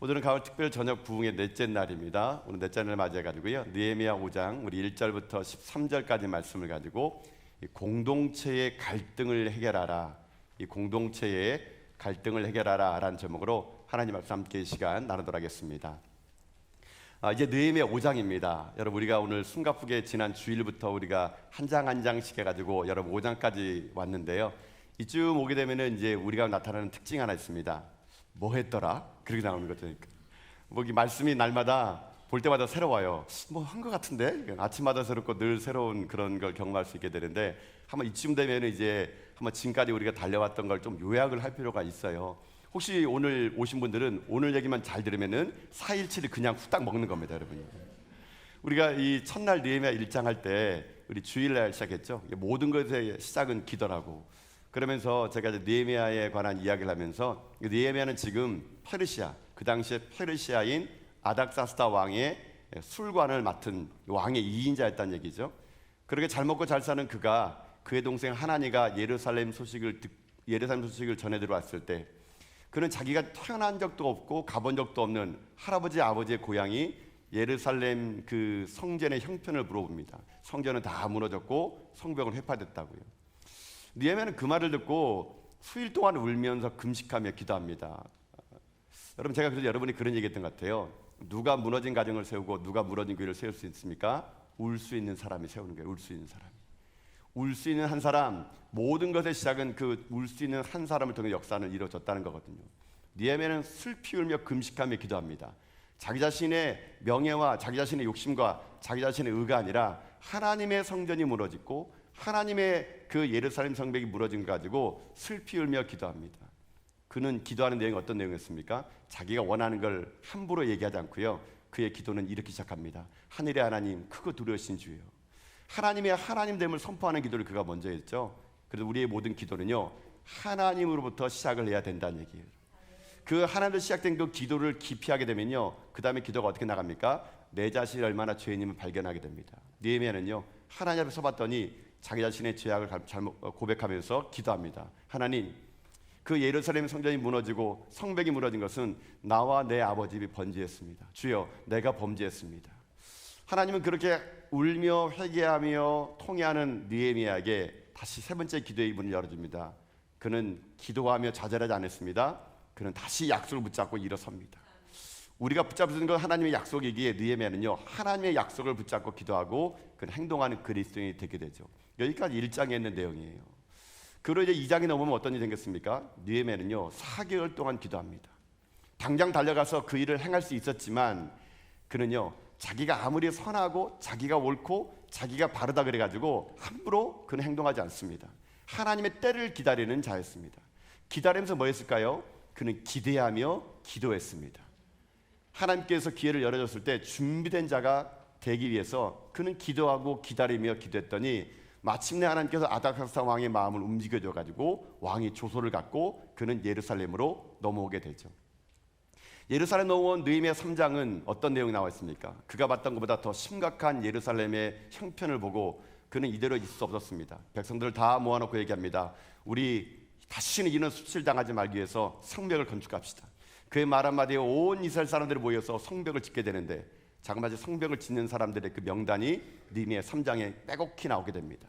오늘은 가을 특별 저녁 부흥의 넷째 날입니다. 오늘 넷째 날을 맞이해가지고요, 느헤미야 5장 우리 1절부터 13절까지 말씀을 가지고 이 공동체의 갈등을 해결하라, 이 공동체의 갈등을 해결하라 라는 제목으로 하나님 말씀 함께 시간 나누도록 하겠습니다. 이제 느헤미야 5장입니다. 여러분, 우리가 오늘 숨가쁘게 지난 주일부터 우리가 한 장 한 장씩 해가지고 여러분 5장까지 왔는데요. 이쯤 오게 되면은 이제 우리가 나타나는 특징 하나 있습니다. 뭐 했더라? 그렇게 나오는 거죠. 뭐 이 말씀이 날마다 볼 때마다 새로워요. 뭐 한 것 같은데 아침마다 새롭고 늘 새로운 그런 걸 경험할 수 있게 되는데, 한번 이쯤 되면 이제 한번 지금까지 우리가 달려왔던 걸 좀 요약을 할 필요가 있어요. 혹시 오늘 오신 분들은 오늘 얘기만 잘 들으면은 4일치를 그냥 후딱 먹는 겁니다, 여러분. 우리가 이 첫날 느헤미야 1장 할 때 우리 주일날 시작했죠. 모든 것의 시작은 기도라고. 그러면서 제가 이제 느헤미야에 관한 이야기를 하면서, 느헤미야는 지금 페르시아, 그 당시에 페르시아인 아닥사스다 왕의 술관을 맡은 왕의 2인자였다는 얘기죠. 그렇게 잘 먹고 잘 사는 그가, 그의 동생 하나니가 예루살렘 소식을 전해 들어왔을 때, 그는 자기가 태어난 적도 없고 가본 적도 없는 할아버지 아버지의 고향이 예루살렘 그 성전의 형편을 물어봅니다. 성전은 다 무너졌고 성벽은 회파됐다고요. 느헤미야는 그 말을 듣고 수일 동안 울면서 금식하며 기도합니다. 여러분, 제가 그래서 여러분이 그런 얘기했던 것 같아요. 누가 무너진 가정을 세우고 누가 무너진 교회를 세울 수 있습니까? 울 수 있는 사람이 세우는 거예요. 울 수 있는 사람이. 울 수 있는 한 사람, 모든 것의 시작은 그 울 수 있는 한 사람을 통해 역사는 이루어졌다는 거거든요. 느헤미야는 슬피 울며 금식하며 기도합니다. 자기 자신의 명예와 자기 자신의 욕심과 자기 자신의 의가 아니라 하나님의 성전이 무너지고 하나님의 그 예루살렘 성벽이 무너진 거 가지고 슬피 울며 기도합니다. 그는 기도하는 내용이 어떤 내용이었습니까? 자기가 원하는 걸 함부로 얘기하지 않고요, 그의 기도는 이렇게 시작합니다. 하늘의 하나님, 크고 두려우신 주여. 하나님의 하나님됨을 선포하는 기도를 그가 먼저 했죠. 그래서 우리의 모든 기도는요, 하나님으로부터 시작을 해야 된다는 얘기예요. 그 하나님으로 시작된 그 기도를 깊이 하게 되면요, 그 다음에 기도가 어떻게 나갑니까? 내 자신이 얼마나 죄인임을 발견하게 됩니다. 느헤미야는요, 하나님 앞에 서봤더니 자기 자신의 죄악을 고백하면서 기도합니다. 하나님, 그 예루살렘 성전이 무너지고 성벽이 무너진 것은 나와 내 아버지 집이 번제했습니다. 주여, 내가 범죄했습니다. 하나님은 그렇게 울며 회개하며 통회하는 느헤미야에게 다시 세 번째 기도의 문을 열어줍니다. 그는 기도하며 좌절하지 않았습니다. 그는 다시 약속을 붙잡고 일어섭니다. 우리가 붙잡는 건 하나님의 약속이기에 느헤미야는요, 하나님의 약속을 붙잡고 기도하고 그는 행동하는 그리스도인이 되게 되죠. 여기까지 1장에 있는 내용이에요. 그리고 이제 2장이 넘으면 어떤 일이 생겼습니까? 느헤미야는요, 4개월 동안 기도합니다. 당장 달려가서 그 일을 행할 수 있었지만 그는요, 자기가 아무리 선하고 자기가 옳고 자기가 바르다 그래가지고 함부로 그는 행동하지 않습니다. 하나님의 때를 기다리는 자였습니다. 기다리면서 뭐 했을까요? 그는 기대하며 기도했습니다. 하나님께서 기회를 열어줬을 때 준비된 자가 되기 위해서 그는 기도하고 기다리며 기도했더니 마침내 하나님께서 아닥사스다 왕의 마음을 움직여줘 가지고 왕이 조소를 갖고 그는 예루살렘으로 넘어오게 되죠. 예루살렘 넘어온 느헤미야 3장은 어떤 내용이 나와 있습니까? 그가 봤던 것보다 더 심각한 예루살렘의 형편을 보고 그는 이대로 있을 수 없었습니다. 백성들을 다 모아놓고 얘기합니다. 우리 다시는 이런 수치를 당하지 말기 위해서 성벽을 건축합시다. 그의 말 한마디에 온 이스라엘 사람들이 모여서 성벽을 짓게 되는데, 자그마치 성벽을 짓는 사람들의 그 명단이 느헤미야 3장에 빼곡히 나오게 됩니다.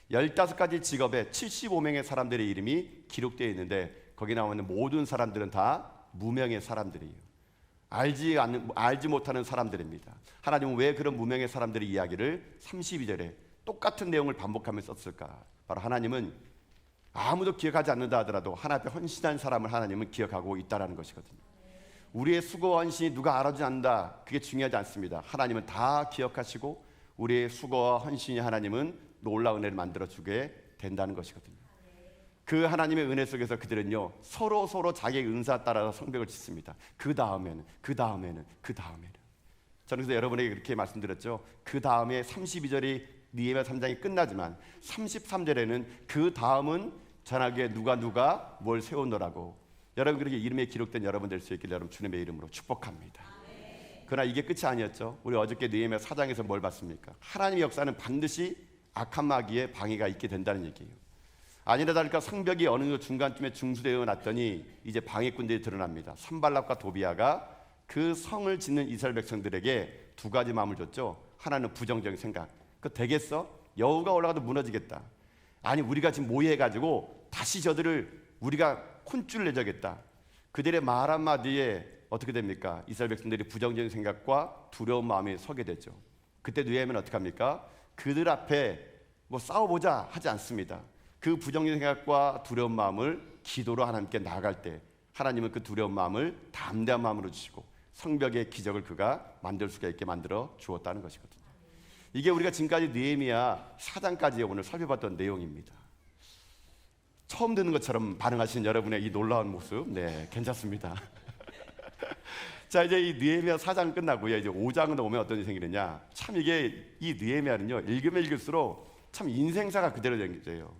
15가지 직업에 75명의 사람들의 이름이 기록되어 있는데, 거기 나오는 모든 사람들은 다 무명의 사람들이에요. 알지 못하는 사람들입니다. 하나님은 왜 그런 무명의 사람들의 이야기를 32절에 똑같은 내용을 반복하면서 썼을까? 바로 하나님은 아무도 기억하지 않는다 하더라도 하나님 앞에 헌신한 사람을 하나님은 기억하고 있다는 것이거든요. 우리의 수고와 헌신이 누가 알아주지 않는다, 그게 중요하지 않습니다. 하나님은 다 기억하시고 우리의 수고와 헌신이 하나님은 놀라운 은혜를 만들어주게 된다는 것이거든요. 그 하나님의 은혜 속에서 그들은요, 서로 자기의 은사 따라서 성벽을 짓습니다. 그 다음에는 저는 그래서 여러분에게 그렇게 말씀드렸죠. 그 다음에 32절이 느헤미야 3장이 끝나지만 33절에는 그 다음은 전하기에 누가 뭘 세우노라고. 여러분, 그렇게 이름에 기록된 여러분 될 수 있기를 여러분 주님의 이름으로 축복합니다. 그러나 이게 끝이 아니었죠. 우리 어저께 느헤미야 4장에서 뭘 봤습니까? 하나님의 역사는 반드시 악한 마귀의 방해가 있게 된다는 얘기예요. 아니라 다를까 성벽이 어느 정도 중간쯤에 중수되어 놨더니 이제 방해꾼들이 드러납니다. 산발락과 도비아가 그 성을 짓는 이스라엘 백성들에게 두 가지 마음을 줬죠. 하나는 부정적인 생각. 그 되겠어? 여우가 올라가도 무너지겠다. 아니 우리가 지금 모의해가지고 다시 저들을 우리가 혼쭐 내자겠다. 그들의 말 한마디에 어떻게 됩니까? 이스라엘 백성들이 부정적인 생각과 두려운 마음이 서게 되죠. 그때 느헤미야는 어떻게 합니까? 그들 앞에 뭐 싸워보자 하지 않습니다. 그 부정적인 생각과 두려운 마음을 기도로 하나님께 나아갈 때 하나님은 그 두려운 마음을 담대한 마음으로 주시고 성벽의 기적을 그가 만들 수가 있게 만들어 주었다는 것이거든요. 이게 우리가 지금까지 느헤미야 4장까지 오늘 살펴봤던 내용입니다. 처음 듣는 것처럼 반응하시는 여러분의 이 놀라운 모습, 네, 괜찮습니다. 자, 이제 이 느헤미야 4장 끝나고요. 이제 5장으로 오면 어떤 일이 생기느냐? 참 이게 이 느헤미야는요, 읽으면 읽을수록 참 인생사가 그대로 된 거예요.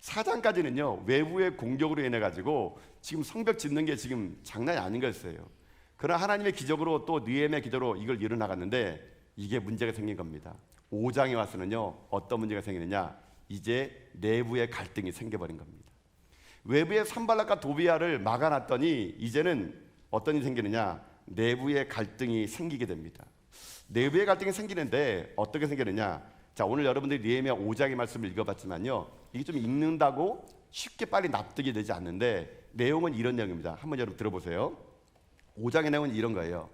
4장까지는요, 외부의 공격으로 인해 가지고 지금 성벽 짓는 게 지금 장난이 아닌 거였어요. 그러나 하나님의 기적으로 또 느헤미야 기도로 이걸 이뤄 나갔는데 이게 문제가 생긴 겁니다. 5장에 와서는요, 어떤 문제가 생기느냐? 이제 내부의 갈등이 생겨버린 겁니다. 외부의 산발락과 도비야를 막아놨더니 이제는 어떤 일이 생기느냐? 내부의 갈등이 생기게 됩니다. 내부의 갈등이 생기는데 어떻게 생기느냐? 자, 오늘 여러분들이 느헤미야 5장의 말씀을 읽어봤지만요, 이게 좀 읽는다고 쉽게 빨리 납득이 되지 않는데 내용은 이런 내용입니다. 한번 여러분 들어보세요. 5장의 내용은 이런 거예요.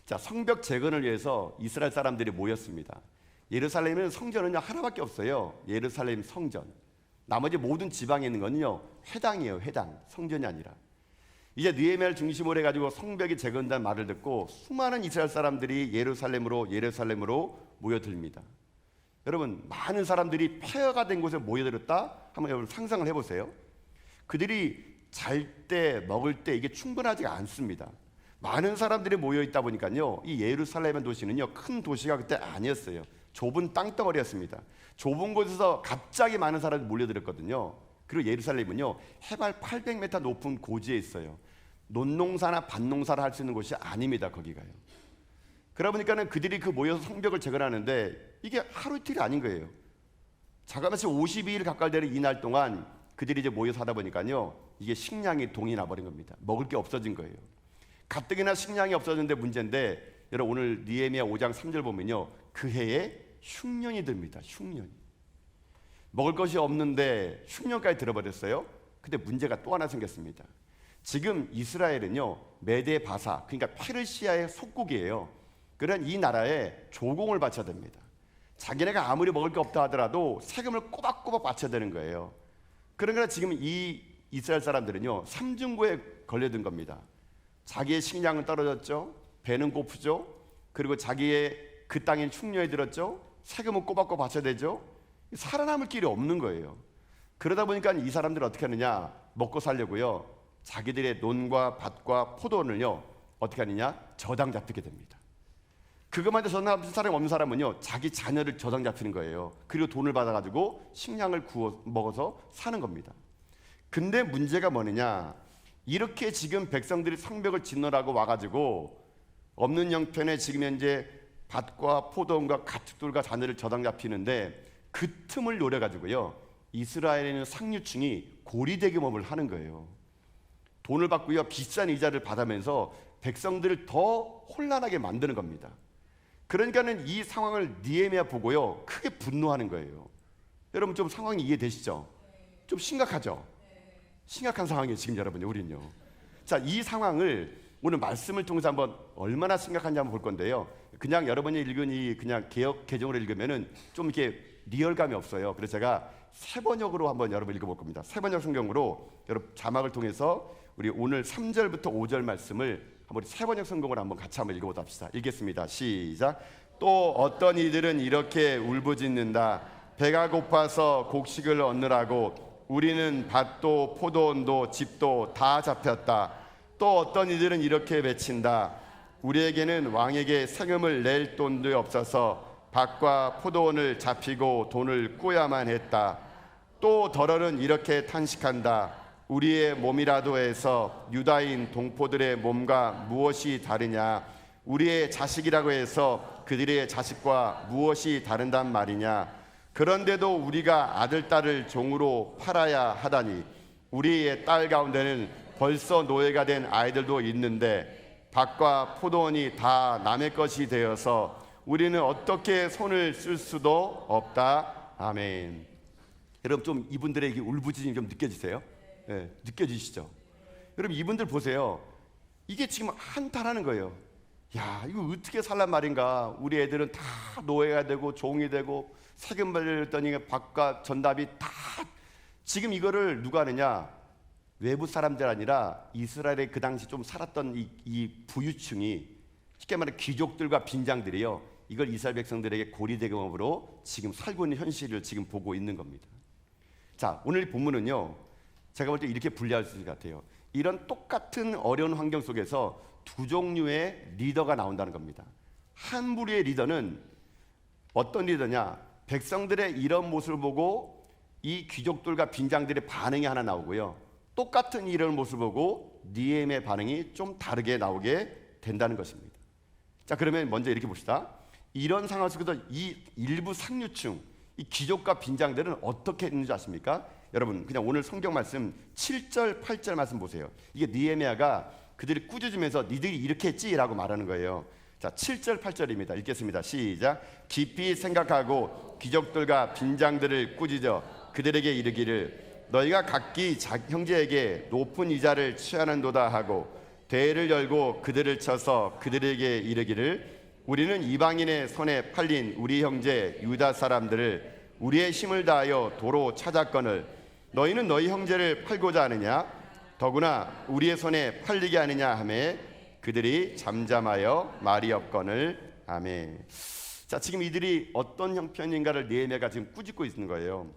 자, 성벽 재건을 위해서 이스라엘 사람들이 모였습니다. 예루살렘에는 성전은 하나밖에 없어요. 예루살렘 성전. 나머지 모든 지방에 있는 건요, 회당이에요. 회당. 성전이 아니라. 이제 느헤미야를 중심으로 해가지고 성벽이 재건된 말을 듣고 수많은 이스라엘 사람들이 예루살렘으로 모여듭니다. 여러분, 많은 사람들이 폐허가 된 곳에 모여들었다? 한번 여러분 상상을 해보세요. 그들이 잘 때, 먹을 때 이게 충분하지가 않습니다. 많은 사람들이 모여있다 보니까요, 이 예루살렘의 도시는요, 큰 도시가 그때 아니었어요. 좁은 땅덩어리였습니다. 좁은 곳에서 갑자기 많은 사람들이 몰려들었거든요. 그리고 예루살렘은요, 해발 800m 높은 고지에 있어요. 논농사나 밭농사를 할 수 있는 곳이 아닙니다. 거기가요. 그러다 보니까는 그들이 그 모여서 성벽을 재건하는데 이게 하루 이틀이 아닌 거예요. 자그마치 52일 가까이 되는 이날 동안 그들이 이제 모여서 하다 보니까요, 이게 식량이 동이 나버린 겁니다. 먹을 게 없어진 거예요. 가뜩이나 식량이 없어졌는데 문제인데, 여러분 오늘 느헤미야 5장 3절 보면요, 그 해에 흉년이 듭니다. 흉년이. 먹을 것이 없는데 흉년까지 들어버렸어요. 근데 문제가 또 하나 생겼습니다. 지금 이스라엘은요, 메데 바사, 그러니까 페르시아의 속국이에요. 그런 이 나라에 조공을 바쳐야 됩니다. 자기네가 아무리 먹을 게 없다 하더라도 세금을 꼬박꼬박 바쳐야 되는 거예요. 그러니까 지금 이 이스라엘 사람들은요, 삼중고에 걸려든 겁니다. 자기의 식량은 떨어졌죠. 배는 고프죠. 그리고 자기의 그 땅엔 흉년이 들었죠. 세금은 꼬박꼬박 바쳐야 되죠. 살아남을 길이 없는 거예요. 그러다 보니까 이 사람들은 어떻게 하느냐? 먹고 살려고요, 자기들의 논과 밭과 포도원을요, 어떻게 하느냐? 저당 잡히게 됩니다. 그것만 해서 저당 잡힌 사람이 없는 사람은요, 자기 자녀를 저당 잡히는 거예요. 그리고 돈을 받아가지고 식량을 구워 먹어서 사는 겁니다. 근데 문제가 뭐느냐? 이렇게 지금 백성들이 성벽을 짓느라고 와가지고 없는 형편에 지금 현재 밭과 포도원과 가축들과 자녀를 저당 잡히는데 그 틈을 노려가지고요, 이스라엘에는 상류층이 고리대금업을 하는 거예요. 돈을 받고요, 비싼 이자를 받으면서 백성들을 더 혼란하게 만드는 겁니다. 그러니까는 이 상황을 느헤미야 보고요, 크게 분노하는 거예요. 여러분 좀 상황이 이해되시죠? 좀 심각하죠? 심각한 상황이에요 지금 여러분요, 우린요. 자, 이 상황을 오늘 말씀을 통해서 한번 얼마나 심각한지 한번 볼 건데요. 그냥 여러분이 읽은 이 그냥 개역 개정으로 읽으면은 좀 이렇게 리얼감이 없어요. 그래서 제가 세번역으로 한번 여러분 읽어볼 겁니다. 세번역 성경으로 여러분 자막을 통해서 우리 오늘 3절부터 5절 말씀을 한번 세번역 성경으로 한번 같이 한번 읽어보도록 합시다. 읽겠습니다. 시작. 또 어떤 이들은 이렇게 울부짖는다. 배가 고파서 곡식을 얻느라고 우리는 밭도 포도원도 집도 다 잡혔다. 또 어떤 이들은 이렇게 외친다. 우리에게는 왕에게 세금을 낼 돈도 없어서 밭과 포도원을 잡히고 돈을 꾸야만 했다. 또 더러는 이렇게 탄식한다. 우리의 몸이라도 해서 유다인 동포들의 몸과 무엇이 다르냐? 우리의 자식이라고 해서 그들의 자식과 무엇이 다른단 말이냐? 그런데도 우리가 아들, 딸을 종으로 팔아야 하다니 우리의 딸 가운데는 벌써 노예가 된 아이들도 있는데 밭과 포도원이 다 남의 것이 되어서 우리는 어떻게 손을 쓸 수도 없다. 아멘. 여러분 좀 이분들의 울부짖음이 좀 느껴지세요? 네, 느껴지시죠? 여러분 이분들 보세요. 이게 지금 한탄하는 거예요. 야, 이거 어떻게 살란 말인가? 우리 애들은 다 노예가 되고 종이 되고 세금 받았더니 밭과 전답이 다. 지금 이거를 누가 하느냐? 외부 사람들 아니라 이스라엘에 그 당시 좀 살았던 이 부유층이, 쉽게 말해 귀족들과 빈장들이요, 이걸 이스라엘 백성들에게 고리대금업으로 지금 살고 있는 현실을 지금 보고 있는 겁니다. 자, 오늘 본문은요, 제가 볼 때 이렇게 분리할 수 있을 것 같아요. 이런 똑같은 어려운 환경 속에서 두 종류의 리더가 나온다는 겁니다. 한 무리의 리더는 어떤 리더냐? 백성들의 이런 모습을 보고 이 귀족들과 빈장들의 반응이 하나 나오고요, 똑같은 이런 모습을 보고 느헤미야의 반응이 좀 다르게 나오게 된다는 것입니다. 자, 그러면 먼저 이렇게 봅시다. 이런 상황 속에서 이 일부 상류층, 이 귀족과 빈장들은 어떻게 했는지 아십니까? 여러분 그냥 오늘 성경 말씀 7절 8절 말씀 보세요. 이게 느헤미야가 그들이 꾸짖으면서 니들이 이렇게 했지라고 말하는 거예요. 자, 7절 8절입니다. 읽겠습니다. 시작. 깊이 생각하고 귀족들과 빈장들을 꾸짖어 그들에게 이르기를 너희가 각기 형제에게 높은 이자를 취하는도다 하고 대회를 열고 그들을 쳐서 그들에게 이르기를 우리는 이방인의 손에 팔린 우리 형제 유다 사람들을 우리의 힘을 다하여 도로 찾았거늘 너희는 너희 형제를 팔고자 하느냐? 더구나 우리의 손에 팔리게 하느냐 하매 그들이 잠잠하여 말이 없거늘. 아멘. 자, 지금 이들이 어떤 형편인가를 느헤미야가 지금 꾸짖고 있는 거예요.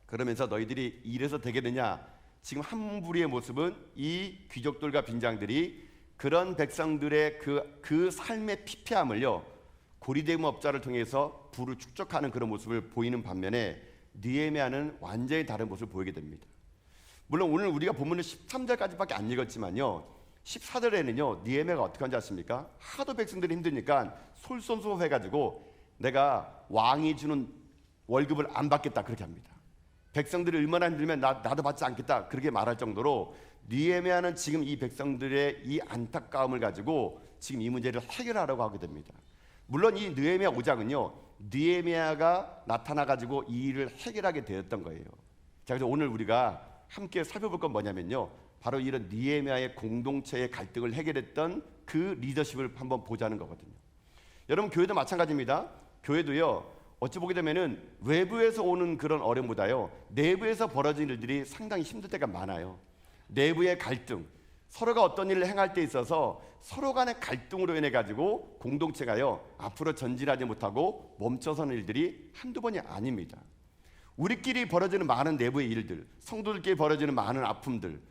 그러면서 너희들이 이래서 되겠느냐? 지금 한 무리의 모습은 이 귀족들과 빈장들이 그런 백성들의 그 삶의 피폐함을요, 고리대금업자를 통해서 부를 축적하는 그런 모습을 보이는 반면에 느헤미야는 완전히 다른 모습을 보이게 됩니다. 물론 오늘 우리가 본문을 13절까지밖에 안 읽었지만요, 14절에는요 느헤미야가 어떻게 한지 아십니까? 하도 백성들이 힘드니까 솔선수범해가지고 내가 왕이 주는 월급을 안 받겠다 그렇게 합니다. 백성들이 얼마나 힘들면 나도 받지 않겠다 그렇게 말할 정도로 느헤미야는 지금 이 백성들의 이 안타까움을 가지고 지금 이 문제를 해결하려고 하게 됩니다. 물론 이 느헤미야 5장은요 느헤미야가 나타나가지고 이 일을 해결하게 되었던 거예요. 자, 그래서 오늘 우리가 함께 살펴볼 건 뭐냐면요, 바로 이런 느헤미야의 공동체의 갈등을 해결했던 그 리더십을 한번 보자는 거거든요. 여러분 교회도 마찬가지입니다. 교회도요 어찌 보게 되면은 외부에서 오는 그런 어려움보다요 내부에서 벌어진 일들이 상당히 힘들 때가 많아요. 내부의 갈등, 서로가 어떤 일을 행할 때 있어서 서로 간의 갈등으로 인해 가지고 공동체가요 앞으로 전진하지 못하고 멈춰서는 일들이 한두 번이 아닙니다. 우리끼리 벌어지는 많은 내부의 일들, 성도들끼리 벌어지는 많은 아픔들,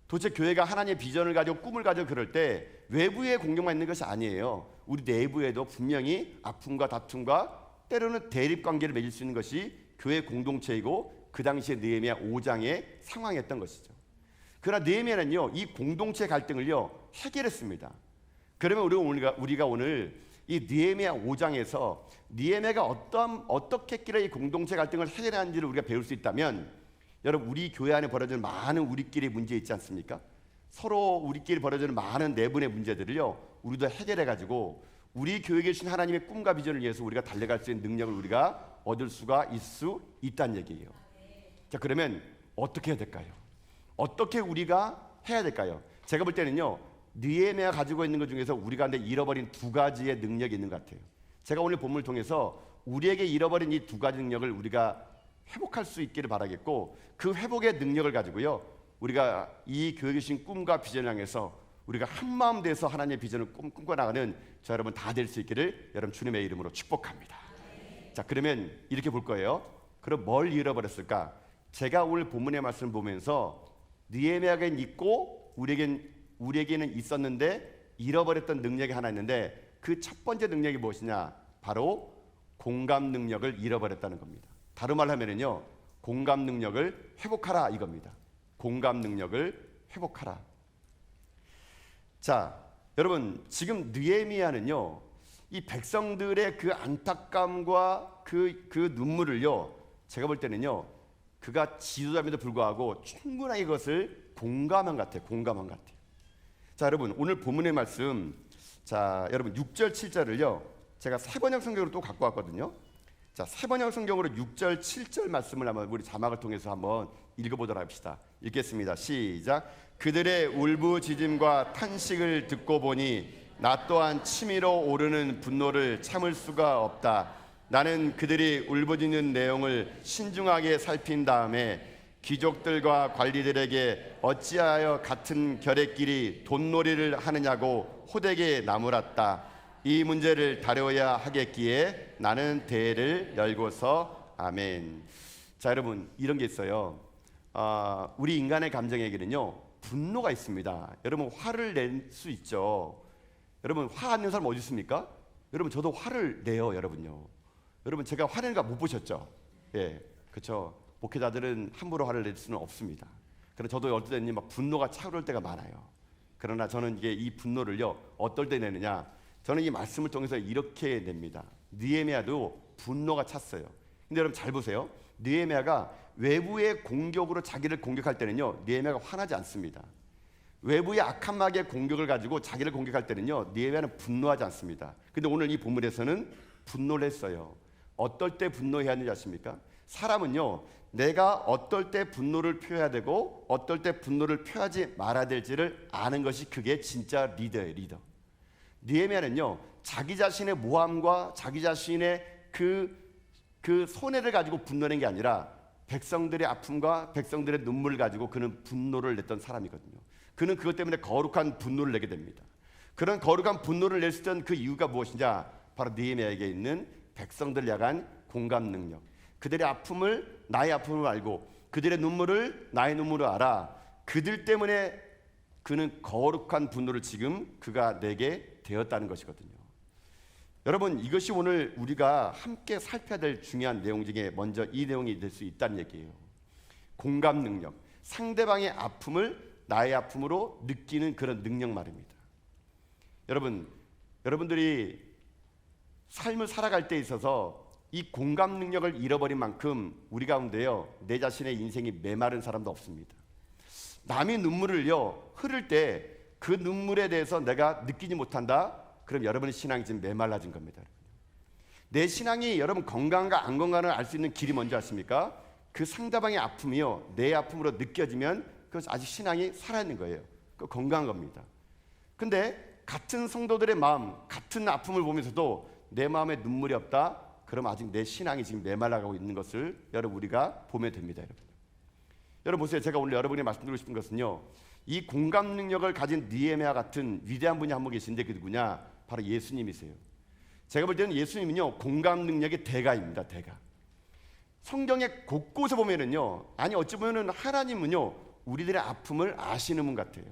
도대체 교회가 하나님의 비전을 가지고 꿈을 가지고 그럴 때 외부의 공격만 있는 것이 아니에요. 우리 내부에도 분명히 아픔과 다툼과 때로는 대립관계를 맺을 수 있는 것이 교회 공동체이고 그 당시에 느헤미야 5장의 상황이었던 것이죠. 그러나 느헤미야는요 이 공동체 갈등을요 해결했습니다. 그러면 우리가 오늘 이 느헤미야 5장에서 느헤미야가 어떻게 했길래 이 공동체 갈등을 해결하는지를 우리가 배울 수 있다면, 여러분 우리 교회 안에 벌어지는 많은 우리끼리 문제 있지 않습니까? 서로 우리끼리 벌어지는 많은 내분의 문제들을요 우리도 해결해가지고 우리 교회에 주신 하나님의 꿈과 비전을 위해서 우리가 달려갈 수 있는 능력을 우리가 얻을 수가 있다는 얘기예요. 자, 그러면 어떻게 해야 될까요? 어떻게 우리가 해야 될까요? 제가 볼 때는요 느헤미야가 가지고 있는 것 중에서 우리가 잃어버린 두 가지의 능력이 있는 것 같아요. 제가 오늘 본문을 통해서 우리에게 잃어버린 이 두 가지 능력을 우리가 회복할 수 있기를 바라겠고, 그 회복의 능력을 가지고요 우리가 이 교회에 주신 꿈과 비전을 향해서 우리가 한마음 돼서 하나님의 비전을 꿈꿔나가는 저 여러분 다 될 수 있기를 여러분 주님의 이름으로 축복합니다. 자, 그러면 이렇게 볼 거예요. 그럼 뭘 잃어버렸을까? 제가 오늘 본문의 말씀을 보면서 느헤미야에겐 있고 우리에게는 있었는데 잃어버렸던 능력이 하나 있는데, 그 첫 번째 능력이 무엇이냐? 바로 공감 능력을 잃어버렸다는 겁니다. 다른 말로 하면은요 공감 능력을 회복하라 이겁니다. 공감 능력을 회복하라. 자, 여러분 지금 느헤미야는요 이 백성들의 그 안타까움과 그 눈물을요 제가 볼 때는요 그가 지도자임에도 불구하고 충분하게 이것을 공감한 것 같아요. 자, 여러분 오늘 본문의 말씀, 자, 여러분 6절 7절을요 제가 세번역 성경으로 또 갖고 왔거든요. 자, 세번역 성경으로 6절 7절 말씀을 한번 우리 자막을 통해서 한번 읽어보도록 합시다. 읽겠습니다. 시작. 그들의 울부짖음과 탄식을 듣고 보니 나 또한 치밀어 오르는 분노를 참을 수가 없다. 나는 그들이 울부짖는 내용을 신중하게 살핀 다음에 귀족들과 관리들에게 어찌하여 같은 결의끼리 돈놀이를 하느냐고 호되게 나무랐다. 이 문제를 다뤄야 하겠기에 나는 대회를 열고서 아멘. 자, 여러분 이런 게 있어요. 우리 인간의 감정에게는요 분노가 있습니다. 여러분 화를 낼 수 있죠. 여러분 화 안 내는 사람 어디 있습니까? 여러분 저도 화를 내요. 여러분요. 여러분 제가 화내는 거 못 보셨죠? 예, 그렇죠. 목회자들은 함부로 화를 낼 수는 없습니다. 그래서 저도 어떨 때는 막 분노가 차오를 때가 많아요. 그러나 저는 이게 이 분노를요 어떨 때 내느냐? 저는 이 말씀을 통해서 이렇게 냅니다. 느헤미야도 분노가 찼어요. 근데 여러분 잘 보세요. 느헤미야가 외부의 공격으로 자기를 공격할 때는요 느헤미야가 화나지 않습니다. 외부의 악한 마귀의 공격을 가지고 자기를 공격할 때는요 느헤미야는 분노하지 않습니다. 근데 오늘 이 본문에서는 분노를 했어요. 어떨 때 분노해야 하는지 아십니까? 사람은요 내가 어떨 때 분노를 표해야 되고 어떨 때 분노를 표하지 말아야 될지를 아는 것이 그게 진짜 리더예요. 리더. 느헤미야는요 자기 자신의 모함과 자기 자신의 그 손해를 가지고 분노하는 게 아니라 백성들의 아픔과 백성들의 눈물을 가지고 그는 분노를 냈던 사람이거든요. 그는 그것 때문에 거룩한 분노를 내게 됩니다. 그런 거룩한 분노를 낼 수 있던 그 이유가 무엇이냐? 바로 느헤미야에게 있는 백성들을 향한 공감 능력. 그들의 아픔을 나의 아픔을 알고 그들의 눈물을 나의 눈물을 알아. 그들 때문에 그는 거룩한 분노를 지금 그가 내게 되었다는 것이거든요. 여러분 이것이 오늘 우리가 함께 살펴야 될 중요한 내용 중에 먼저 이 내용이 될 수 있다는 얘기예요. 공감 능력, 상대방의 아픔을 나의 아픔으로 느끼는 그런 능력 말입니다. 여러분들이 삶을 살아갈 때 있어서 이 공감 능력을 잃어버린 만큼 우리 가운데요 내 자신의 인생이 메마른 사람도 없습니다. 남의 눈물을요 흐를 때 그 눈물에 대해서 내가 느끼지 못한다? 그럼 여러분의 신앙이 지금 메말라진 겁니다. 내 신앙이 여러분 건강과 안 건강을 알 수 있는 길이 뭔지 아십니까? 그 상대방의 아픔이요 내 아픔으로 느껴지면 그것이 아직 신앙이 살아있는 거예요. 그 건강한 겁니다. 근데 같은 성도들의 마음, 같은 아픔을 보면서도 내 마음에 눈물이 없다? 그럼 아직 내 신앙이 지금 메말라가고 있는 것을 여러분 우리가 보면 됩니다. 여러분 보세요. 제가 오늘 여러분이 말씀드리고 싶은 것은요 이 공감 능력을 가진 느헤미야 같은 위대한 분이 한 분 계신데 그 누구냐? 바로 예수님이세요. 제가 볼 때는 예수님은요 공감 능력의 대가입니다. 대가. 성경의 곳곳에 보면은요 아니 어찌 보면은 하나님은요 우리들의 아픔을 아시는 분 같아요.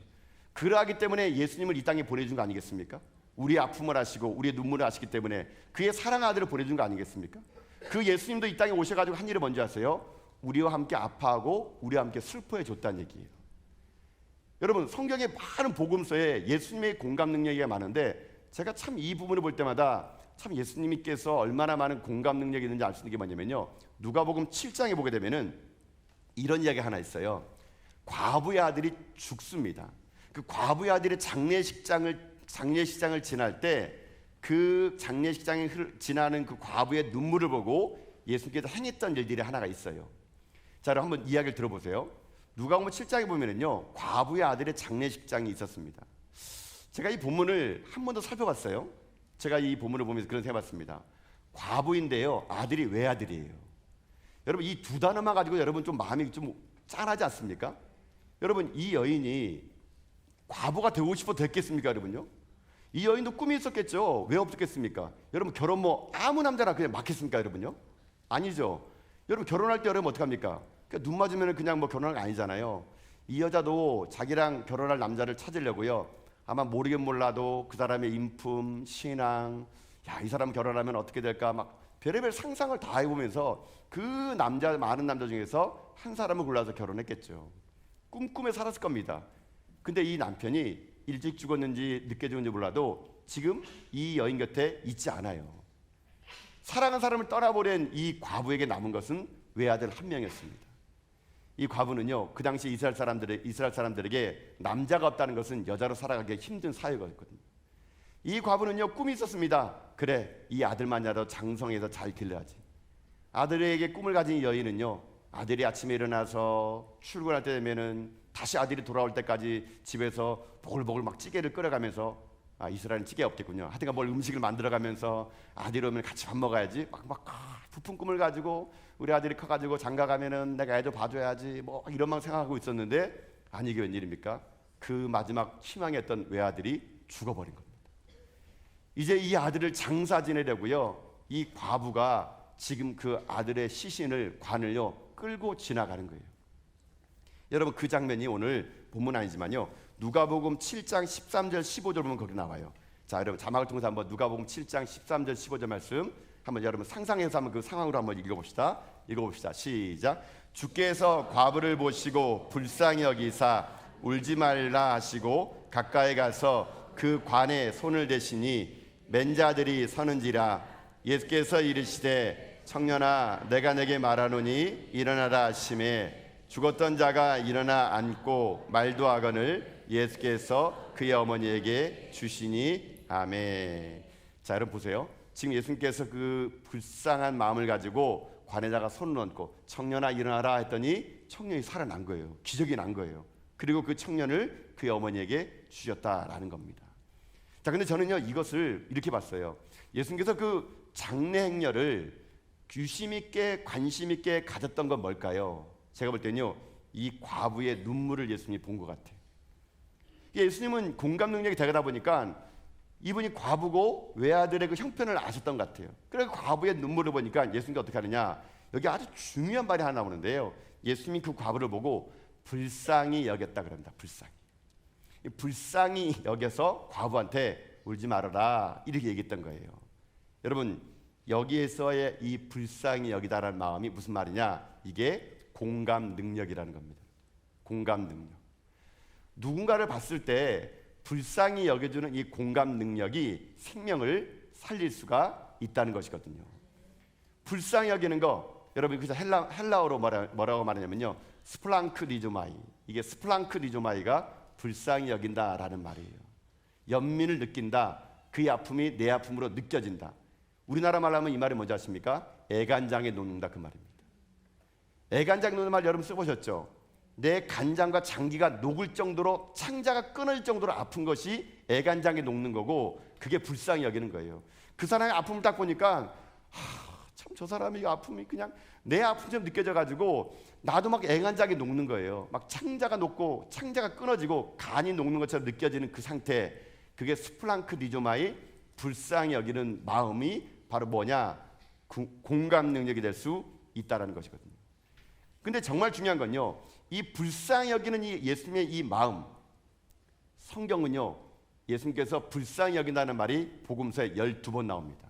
그러하기 때문에 예수님을 이 땅에 보내준 거 아니겠습니까? 우리의 아픔을 아시고 우리의 눈물을 아시기 때문에 그의 사랑의 아들을 보내준 거 아니겠습니까? 그 예수님도 이 땅에 오셔가지고 한 일을 먼저 하세요. 우리와 함께 아파하고 우리와 함께 슬퍼해 줬다는 얘기예요. 여러분 성경의 많은 복음서에 예수님의 공감 능력이 많은데 제가 참 이 부분을 볼 때마다 참 예수님께서 얼마나 많은 공감 능력이 있는지 알 수 있는 게 뭐냐면요 누가복음 7장에 보게 되면은 이런 이야기 하나 있어요. 과부의 아들이 죽습니다. 그 과부의 아들의 장례식장을 지날 때 그 장례식장에 지나는 그 과부의 눈물을 보고 예수님께서 행했던 일들이 하나가 있어요. 자, 그럼 한번 이야기를 들어보세요. 누가복음 7장에 보면은요 과부의 아들의 장례식장이 있었습니다. 제가 이 본문을 한 번 더 살펴봤어요. 제가 이 본문을 보면서 그런 생각해봤습니다. 과부인데요 아들이 외아들이에요. 여러분 이 두 단어만 가지고 여러분 좀 마음이 좀 짠하지 않습니까? 여러분 이 여인이 과부가 되고 싶어 됐겠습니까? 여러분요 이 여인도 꿈이 있었겠죠. 왜 없었겠습니까? 여러분 결혼 뭐 아무 남자나 그냥 막 했습니까? 여러분요 아니죠. 여러분 결혼할 때 여러분 어떡합니까? 눈 맞으면 그냥 뭐 결혼한 거 아니잖아요. 이 여자도 자기랑 결혼할 남자를 찾으려고요 아마 모르긴 몰라도 그 사람의 인품, 신앙, 야, 이 사람 결혼하면 어떻게 될까 막 별의별 상상을 다 해보면서 그 많은 남자 중에서 한 사람을 골라서 결혼했겠죠. 꿈꾸며 살았을 겁니다. 근데 이 남편이 일찍 죽었는지 늦게 죽었는지 몰라도 지금 이 여인 곁에 있지 않아요. 사랑한 사람을 떠나버린 이 과부에게 남은 것은 외아들 한 명이었습니다. 이 과부는요, 그 당시 이스라엘 사람들에게 남자가 없다는 것은 여자로 살아가기 힘든 사회였거든요. 이 과부는요, 꿈이 있었습니다. 그래, 이 아들만이라도 장성해서 잘 길러야지. 아들에게 꿈을 가진 여인은요, 아들이 아침에 일어나서 출근할 때 되면은 다시 아들이 돌아올 때까지 집에서 보글보글 막 찌개를 끓여가면서, 이스라엘은 찌개 없겠군요. 하여튼 뭘 음식을 만들어가면서 아들이 오면 같이 밥 먹어야지. 부푼 꿈을 가지고 우리 아들이 커가지고 장가가면은 내가 애도 봐줘야지. 뭐 이런만 생각하고 있었는데, 아니 이게 웬일입니까? 그 마지막 희망했던 외아들이 죽어버린 겁니다. 이제 이 아들을 장사 지내려고요, 이 과부가 지금 그 아들의 시신을 관을요 끌고 지나가는 거예요. 여러분, 그 장면이 오늘 본문 아니지만요, 누가복음 7장 13절 15절 보면 거기 나와요. 자, 여러분 자막을 통해서 한번 누가복음 7장 13절 15절 말씀 한번 여러분 상상해서 한번 그 상황으로 한번 읽어봅시다. 시작. 주께서 과부를 보시고 불쌍히 여기사 울지 말라 하시고 가까이 가서 그 관에 손을 대시니 맨자들이 서는지라. 예수께서 이르시되 청년아, 내가 내게 말하노니 일어나라 하시매 죽었던 자가 일어나 앉고 말도 하거늘 예수께서 그의 어머니에게 주시니. 아멘. 자, 여러분 보세요. 지금 예수님께서 그 불쌍한 마음을 가지고 관에다가 손을 얹고 청년아 일어나라 했더니 청년이 살아난 거예요. 기적이 난 거예요. 그리고 그 청년을 그의 어머니에게 주셨다라는 겁니다. 자, 근데 저는요 이것을 이렇게 봤어요. 예수님께서 그 장례 행렬을 유심 있게 관심 있게 가졌던 건 뭘까요? 제가 볼 때는요, 이 과부의 눈물을 예수님이 본 것 같아요. 예수님은 공감 능력이 되다 보니까 이분이 과부고 외아들의 그 형편을 아셨던 것 같아요. 그래서 과부의 눈물을 보니까 예수님이 어떻게 하느냐, 여기 아주 중요한 말이 하나 나오는데요, 예수님이 그 과부를 보고 불쌍히 여겼다 그럽니다. 불쌍히 여겨서 과부한테 울지 말아라 이렇게 얘기했던 거예요. 여러분, 여기에서의 이 불쌍히 여기다라는 마음이 무슨 말이냐, 이게 공감 능력이라는 겁니다. 공감 능력. 누군가를 봤을 때 불쌍히 여겨주는 이 공감 능력이 생명을 살릴 수가 있다는 것이거든요. 불쌍히 여기는 거, 여러분 그래서 헬라어로 뭐라고 말하냐면요, 스플랑크리조마이. 이게 스플랑크리조마이가 불쌍히 여긴다라는 말이에요. 연민을 느낀다. 그의 아픔이 내 아픔으로 느껴진다. 우리나라 말로 하면 이 말이 뭔지 아십니까? 애간장에 녹는다, 그 말입니다. 애간장 녹는 말 여러분 써보셨죠? 내 간장과 장기가 녹을 정도로, 창자가 끊어질 정도로 아픈 것이 애간장에 녹는 거고, 그게 불쌍히 여기는 거예요. 그 사람의 아픔을 딱 보니까 참 저 사람이 아픔이 그냥 내 아픔처럼 느껴져가지고 나도 막 애간장에 녹는 거예요. 막 창자가 녹고 창자가 끊어지고 간이 녹는 것처럼 느껴지는 그 상태, 그게 스플랑크 리조마의 불쌍히 여기는 마음이 바로 뭐냐, 공감 능력이 될 수 있다는 것이거든요. 근데 정말 중요한 건요, 이 불쌍히 여기는 이 예수님의 이 마음, 성경은요 예수님께서 불쌍히 여긴다는 말이 복음서에 12번 나옵니다.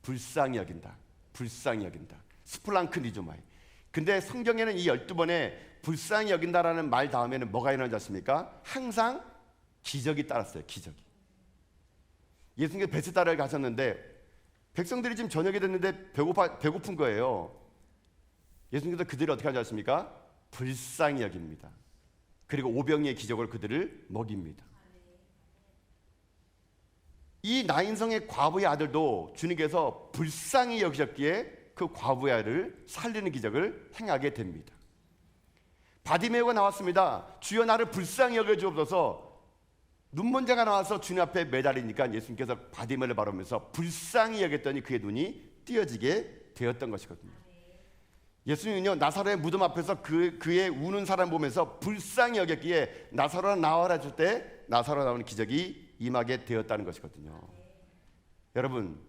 불쌍히 여긴다, 불쌍히 여긴다, 스플랑크 리조마이. 근데 성경에는 이 12번에 불쌍히 여긴다라는 말 다음에는 뭐가 일어나지 않습니까? 항상 기적이 따랐어요. 기적이. 예수님께서 베스다를 가셨는데 백성들이 지금 저녁이 됐는데 배고픈 거예요. 예수님께서 그들을 어떻게 하지 않습니까? 불쌍히 여깁니다. 그리고 오병이의 기적으로 그들을 먹입니다. 이 나인성의 과부의 아들도 주님께서 불쌍히 여기셨기에 그 과부의 아들을 살리는 기적을 행하게 됩니다. 바디메오가 나왔습니다. 주여 나를 불쌍히 여겨주옵소서. 눈먼자가 나와서 주님 앞에 매달리니까 예수님께서 바디메오를 바라보면서 불쌍히 여겼더니 그의 눈이 띄어지게 되었던 것이거든요. 예수님은요 나사로의 무덤 앞에서 그의 우는 사람 보면서 불쌍히 여겼기에 나사로나 나와라 줄 때 나사로 나오는 기적이 임하게 되었다는 것이거든요. 여러분,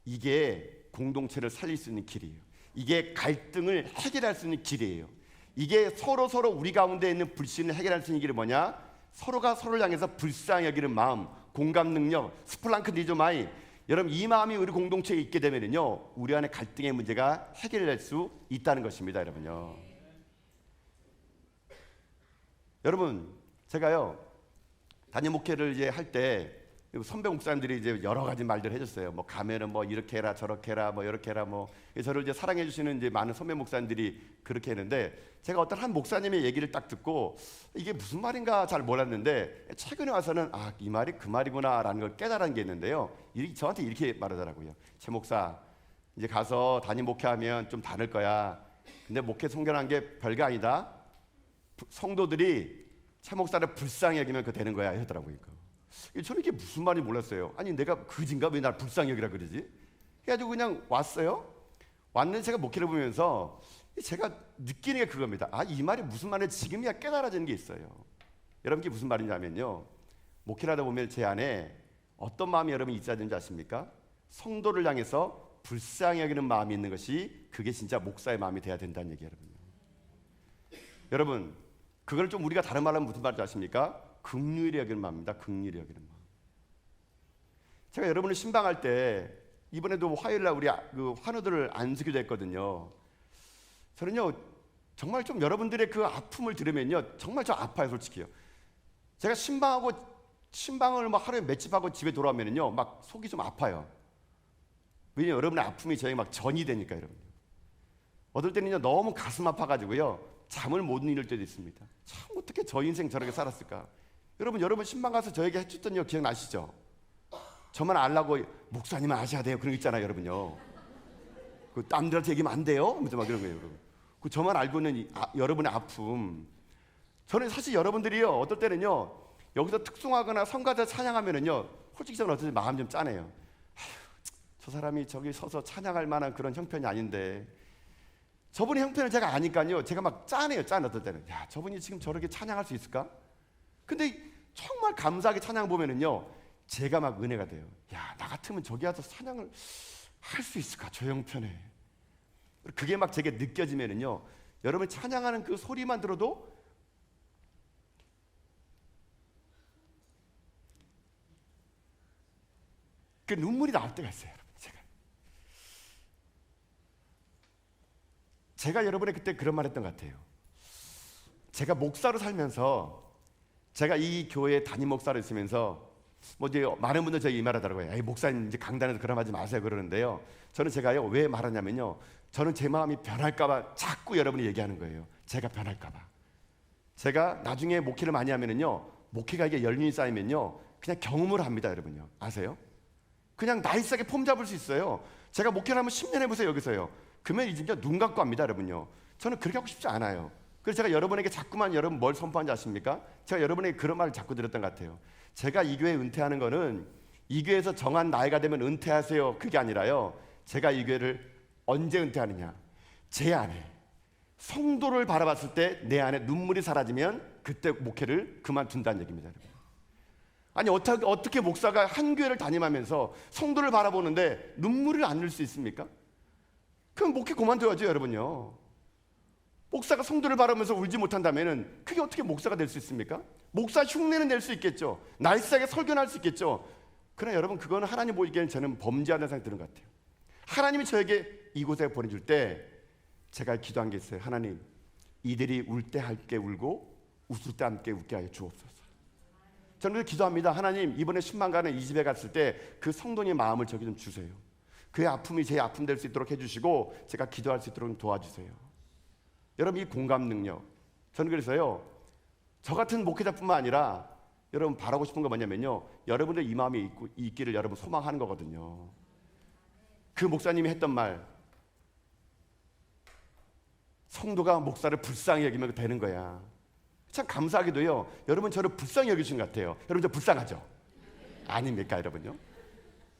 이게 공동체를 살릴 수 있는 길이에요. 이게 갈등을 해결할 수 있는 길이에요. 이게 서로 우리 가운데 있는 불신을 해결할 수 있는 길이 뭐냐? 서로가 서로를 향해서 불쌍히 여기는 마음, 공감 능력, 스플랑크 리조마이. 여러분, 이 마음이 우리 공동체에 있게 되면요 우리 안에 갈등의 문제가 해결될 수 있다는 것입니다. 여러분요. 여러분, 제가요 단임 목회를 이제 할 때 선배 목사님들이 이제 여러 가지 말들 해줬어요. 뭐 가면은 뭐 이렇게 해라 저렇게 해라 뭐 이렇게 해라 뭐 저를 이제 사랑해 주시는 이제 많은 선배 목사님들이 그렇게 했는데 제가 어떤 한 목사님의 얘기를 딱 듣고 이게 무슨 말인가 잘 몰랐는데 최근에 와서는 아, 이 말이 그 말이구나라는 걸 깨달은 게 있는데요. 저한테 이렇게 말하더라고요. 최 목사 이제 가서 담임 목회하면 좀 다를 거야. 근데 목회 성결한 게 별거 아니다. 성도들이 최 목사를 불쌍히 여기면 그 되는 거야 하더라고요. 저는 이게 무슨 말인지 몰랐어요. 아니 내가 그진가 왜 날 불쌍히 여기라 그러지? 해가지고 그냥 왔어요. 왔는데 제가 목회를 보면서 제가 느끼는 게 그겁니다. 아, 이 말이 무슨 말인지 지금이야 깨달아지는 게 있어요. 여러분 이게 무슨 말이냐면요, 목회를 하다 보면 제 안에 어떤 마음이 여러분 있어야 되는지 아십니까? 성도를 향해서 불쌍히 여기는 마음이 있는 것이 그게 진짜 목사의 마음이 돼야 된다는 얘기예요. 여러분 그걸 좀 우리가 다른 말로 하면 무슨 말인지 아십니까? 긍휼히 여기는 마음입니다. 긍휼히 여기는 마음. 제가 여러분을 신방할 때 이번에도 화요일날 우리 그 환우들을 안수기도 했거든요. 저는요 정말 좀 여러분들의 그 아픔을 들으면요 정말 저 아파요 솔직히요. 제가 신방을 막 하루에 몇 집 하고 집에 돌아오면요 막 속이 좀 아파요. 왜냐면 여러분의 아픔이 저에게 막 전이 되니까. 여러분 어떨 때는요 너무 가슴 아파가지고요 잠을 못 이룰 때도 있습니다. 참 어떻게 저 인생 저렇게 살았을까. 여러분 신방 가서 저에게 해줬던 거 기억나시죠? 저만 알라고 목사님은 아셔야 돼요 그런 거 있잖아요. 여러분요 그 남들한테 얘기하면 안 돼요 막 그런 거예요. 여러분 그 저만 알고 있는 여러분의 아픔. 저는 사실 여러분들이요 어떨 때는요 여기서 특송하거나 성가대 찬양하면은요 솔직히 저는 어떨 때 마음 좀 짠해요. 아휴, 저 사람이 저기 서서 찬양할 만한 그런 형편이 아닌데, 저분의 형편을 제가 아니까요 제가 막 짠해요. 어떨 때는 야 저분이 지금 저렇게 찬양할 수 있을까? 근데 정말 감사하게 찬양 보면은요 제가 막 은혜가 돼요. 야 나 같으면 저기 와서 찬양을 할 수 있을까 저 형편에. 그게 막 제게 느껴지면은요 여러분 찬양하는 그 소리만 들어도 그 눈물이 나올 때가 있어요. 여러분 제가 여러분의 그때 그런 말 했던 것 같아요. 제가 목사로 살면서 제가 이 교회 담임 목사로 있으면서 뭐 이제 많은 분들 저에게 이 말하더라고요. 에이 목사님 이제 강단에서 그런 말 하지 마세요 그러는데요. 저는 제가요 왜 말하냐면요 저는 제 마음이 변할까봐 자꾸 여러분이 얘기하는 거예요. 제가 변할까봐. 제가 나중에 목회를 많이 하면은요 목회가 이게 연륜이 쌓이면요 그냥 경험을 합니다. 여러분요 아세요? 그냥 나이스하게 폼 잡을 수 있어요. 제가 목회를 하면 10년 해보세요 여기서요. 그러면 이제 눈 감고 합니다. 여러분요 저는 그렇게 하고 싶지 않아요. 그래서 제가 여러분에게 자꾸만 여러분 뭘 선포하는지 아십니까? 제가 여러분에게 그런 말을 자꾸 드렸던 것 같아요. 제가 이 교회 은퇴하는 거는 이 교회에서 정한 나이가 되면 은퇴하세요 그게 아니라요, 제가 이 교회를 언제 은퇴하느냐, 제 안에 성도를 바라봤을 때 내 안에 눈물이 사라지면 그때 목회를 그만둔다는 얘기입니다. 여러분. 아니 어떻게 목사가 한 교회를 담임하면서 성도를 바라보는데 눈물을 안 흘릴 수 있습니까? 그럼 목회 그만둬야죠. 여러분요 목사가 성도를 바라보면서 울지 못한다면 그게 어떻게 목사가 될 수 있습니까? 목사 흉내는 낼 수 있겠죠. 나이스하게 설교는 할 수 있겠죠. 그러나 여러분 그거는 하나님 보기에는 저는 범죄하는 생각이 드는 것 같아요. 하나님이 저에게 이곳에 보내줄 때 제가 기도한 게 있어요. 하나님 이들이 울 때 함께 울고 웃을 때 함께 웃게 하여 주옵소서. 저는 그래서 기도합니다. 하나님 이번에 10만 가는 이 집에 갔을 때 그 성도의 마음을 저기 좀 주세요. 그의 아픔이 제 아픔 될 수 있도록 해주시고 제가 기도할 수 있도록 도와주세요. 여러분 이 공감 능력, 저는 그래서요 저 같은 목회자뿐만 아니라 여러분 바라고 싶은 거 뭐냐면요 여러분들 이 마음이 있기를 여러분 소망하는 거거든요. 그 목사님이 했던 말, 성도가 목사를 불쌍히 여기면 되는 거야. 참 감사하게도요 여러분 저를 불쌍히 여기신 것 같아요. 여러분 저 불쌍하죠? 아닙니까 여러분요?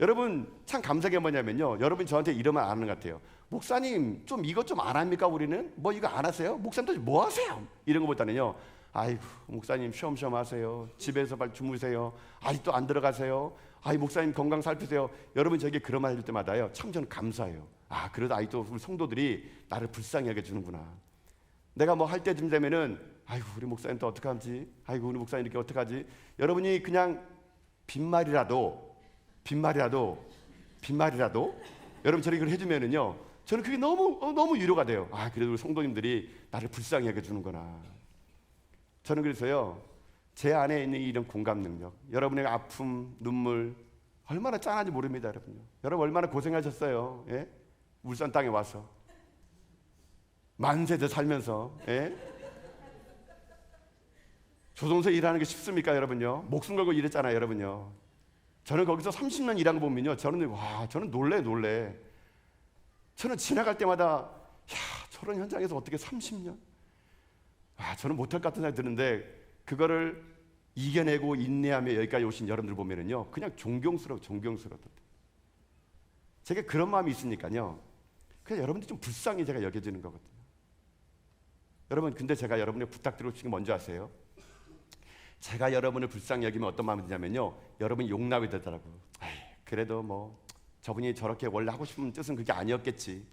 여러분 참 감사한 게 뭐냐면요 여러분 저한테 이런 말 안 하는 것 같아요. 목사님 좀 이것 좀 안 합니까? 우리는 뭐 이거 안 하세요? 목사님도 뭐 하세요? 이런 거보다는요 아이고 목사님 쉬엄쉬엄 하세요. 집에서 빨리 주무세요. 아직도 안 들어가세요. 아이 목사님 건강 살피세요. 여러분 저에게 그런 말 해줄 때마다요 참 저는 감사해요. 아 그래도 아직도 우리 성도들이 나를 불쌍히 여겨주는구나. 내가 뭐 할 때쯤 되면은 아이고 우리 목사님 또 어떡하지? 아이고 우리 목사님 이렇게 어떡하지? 여러분이 그냥 빈말이라도 여러분 저에게 그걸 해주면은요 저는 그게 너무 위로가 돼요. 아 그래도 우리 성도님들이 나를 불쌍히 여겨주는구나. 저는 그래서요 제 안에 있는 이런 공감 능력, 여러분의 아픔, 눈물 얼마나 짠한지 모릅니다, 여러분요. 여러분 얼마나 고생하셨어요. 예? 울산 땅에 와서 만세대 살면서, 예? 조선소에 일하는 게 쉽습니까, 여러분요? 목숨 걸고 일했잖아요, 여러분요. 저는 거기서 30년 일한 거 보면요, 저는 놀래. 저는 지나갈 때마다 야, 저런 현장에서 어떻게 30년? 저는 못할 것 같은 생각이 드는데 그거를 이겨내고 인내하며 여기까지 오신 여러분들 보면은요, 그냥 존경스러워. 제가 그런 마음이 있으니까요, 그냥 여러분들 좀 불쌍히 제가 여겨지는 거거든요. 여러분, 근데 제가 여러분에게 부탁드리고 싶은 게 뭔지 아세요? 제가 여러분을 불쌍히 여기면 어떤 마음이 드냐면요, 여러분이 용납이 되더라고요. 그래도 뭐 저분이 저렇게 원래 하고 싶은 뜻은 그게 아니었겠지.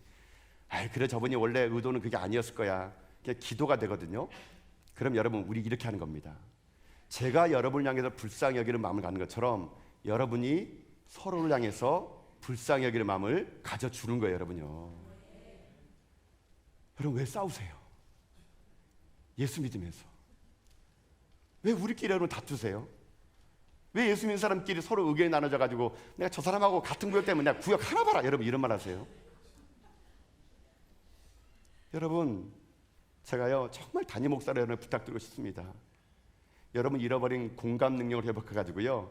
그래 저분이 원래 의도는 그게 아니었을 거야. 그게 기도가 되거든요. 그럼 여러분, 우리 이렇게 하는 겁니다. 제가 여러분을 향해서 불쌍히 여기는 마음을 갖는 것처럼 여러분이 서로를 향해서 불쌍히 여기는 마음을 가져주는 거예요, 여러분요. 여러분, 왜 싸우세요? 예수 믿으면서. 왜 우리끼리 여러분 다투세요? 왜 예수 믿는 사람끼리 서로 의견이 나눠져 가지고 내가 저 사람하고 같은 구역 때문에 내가 구역 하나 봐라, 여러분 이런 말 하세요? 여러분, 제가요 정말 담임 목사로 여러분 부탁드리고 싶습니다. 여러분 잃어버린 공감 능력을 회복해 가지고요,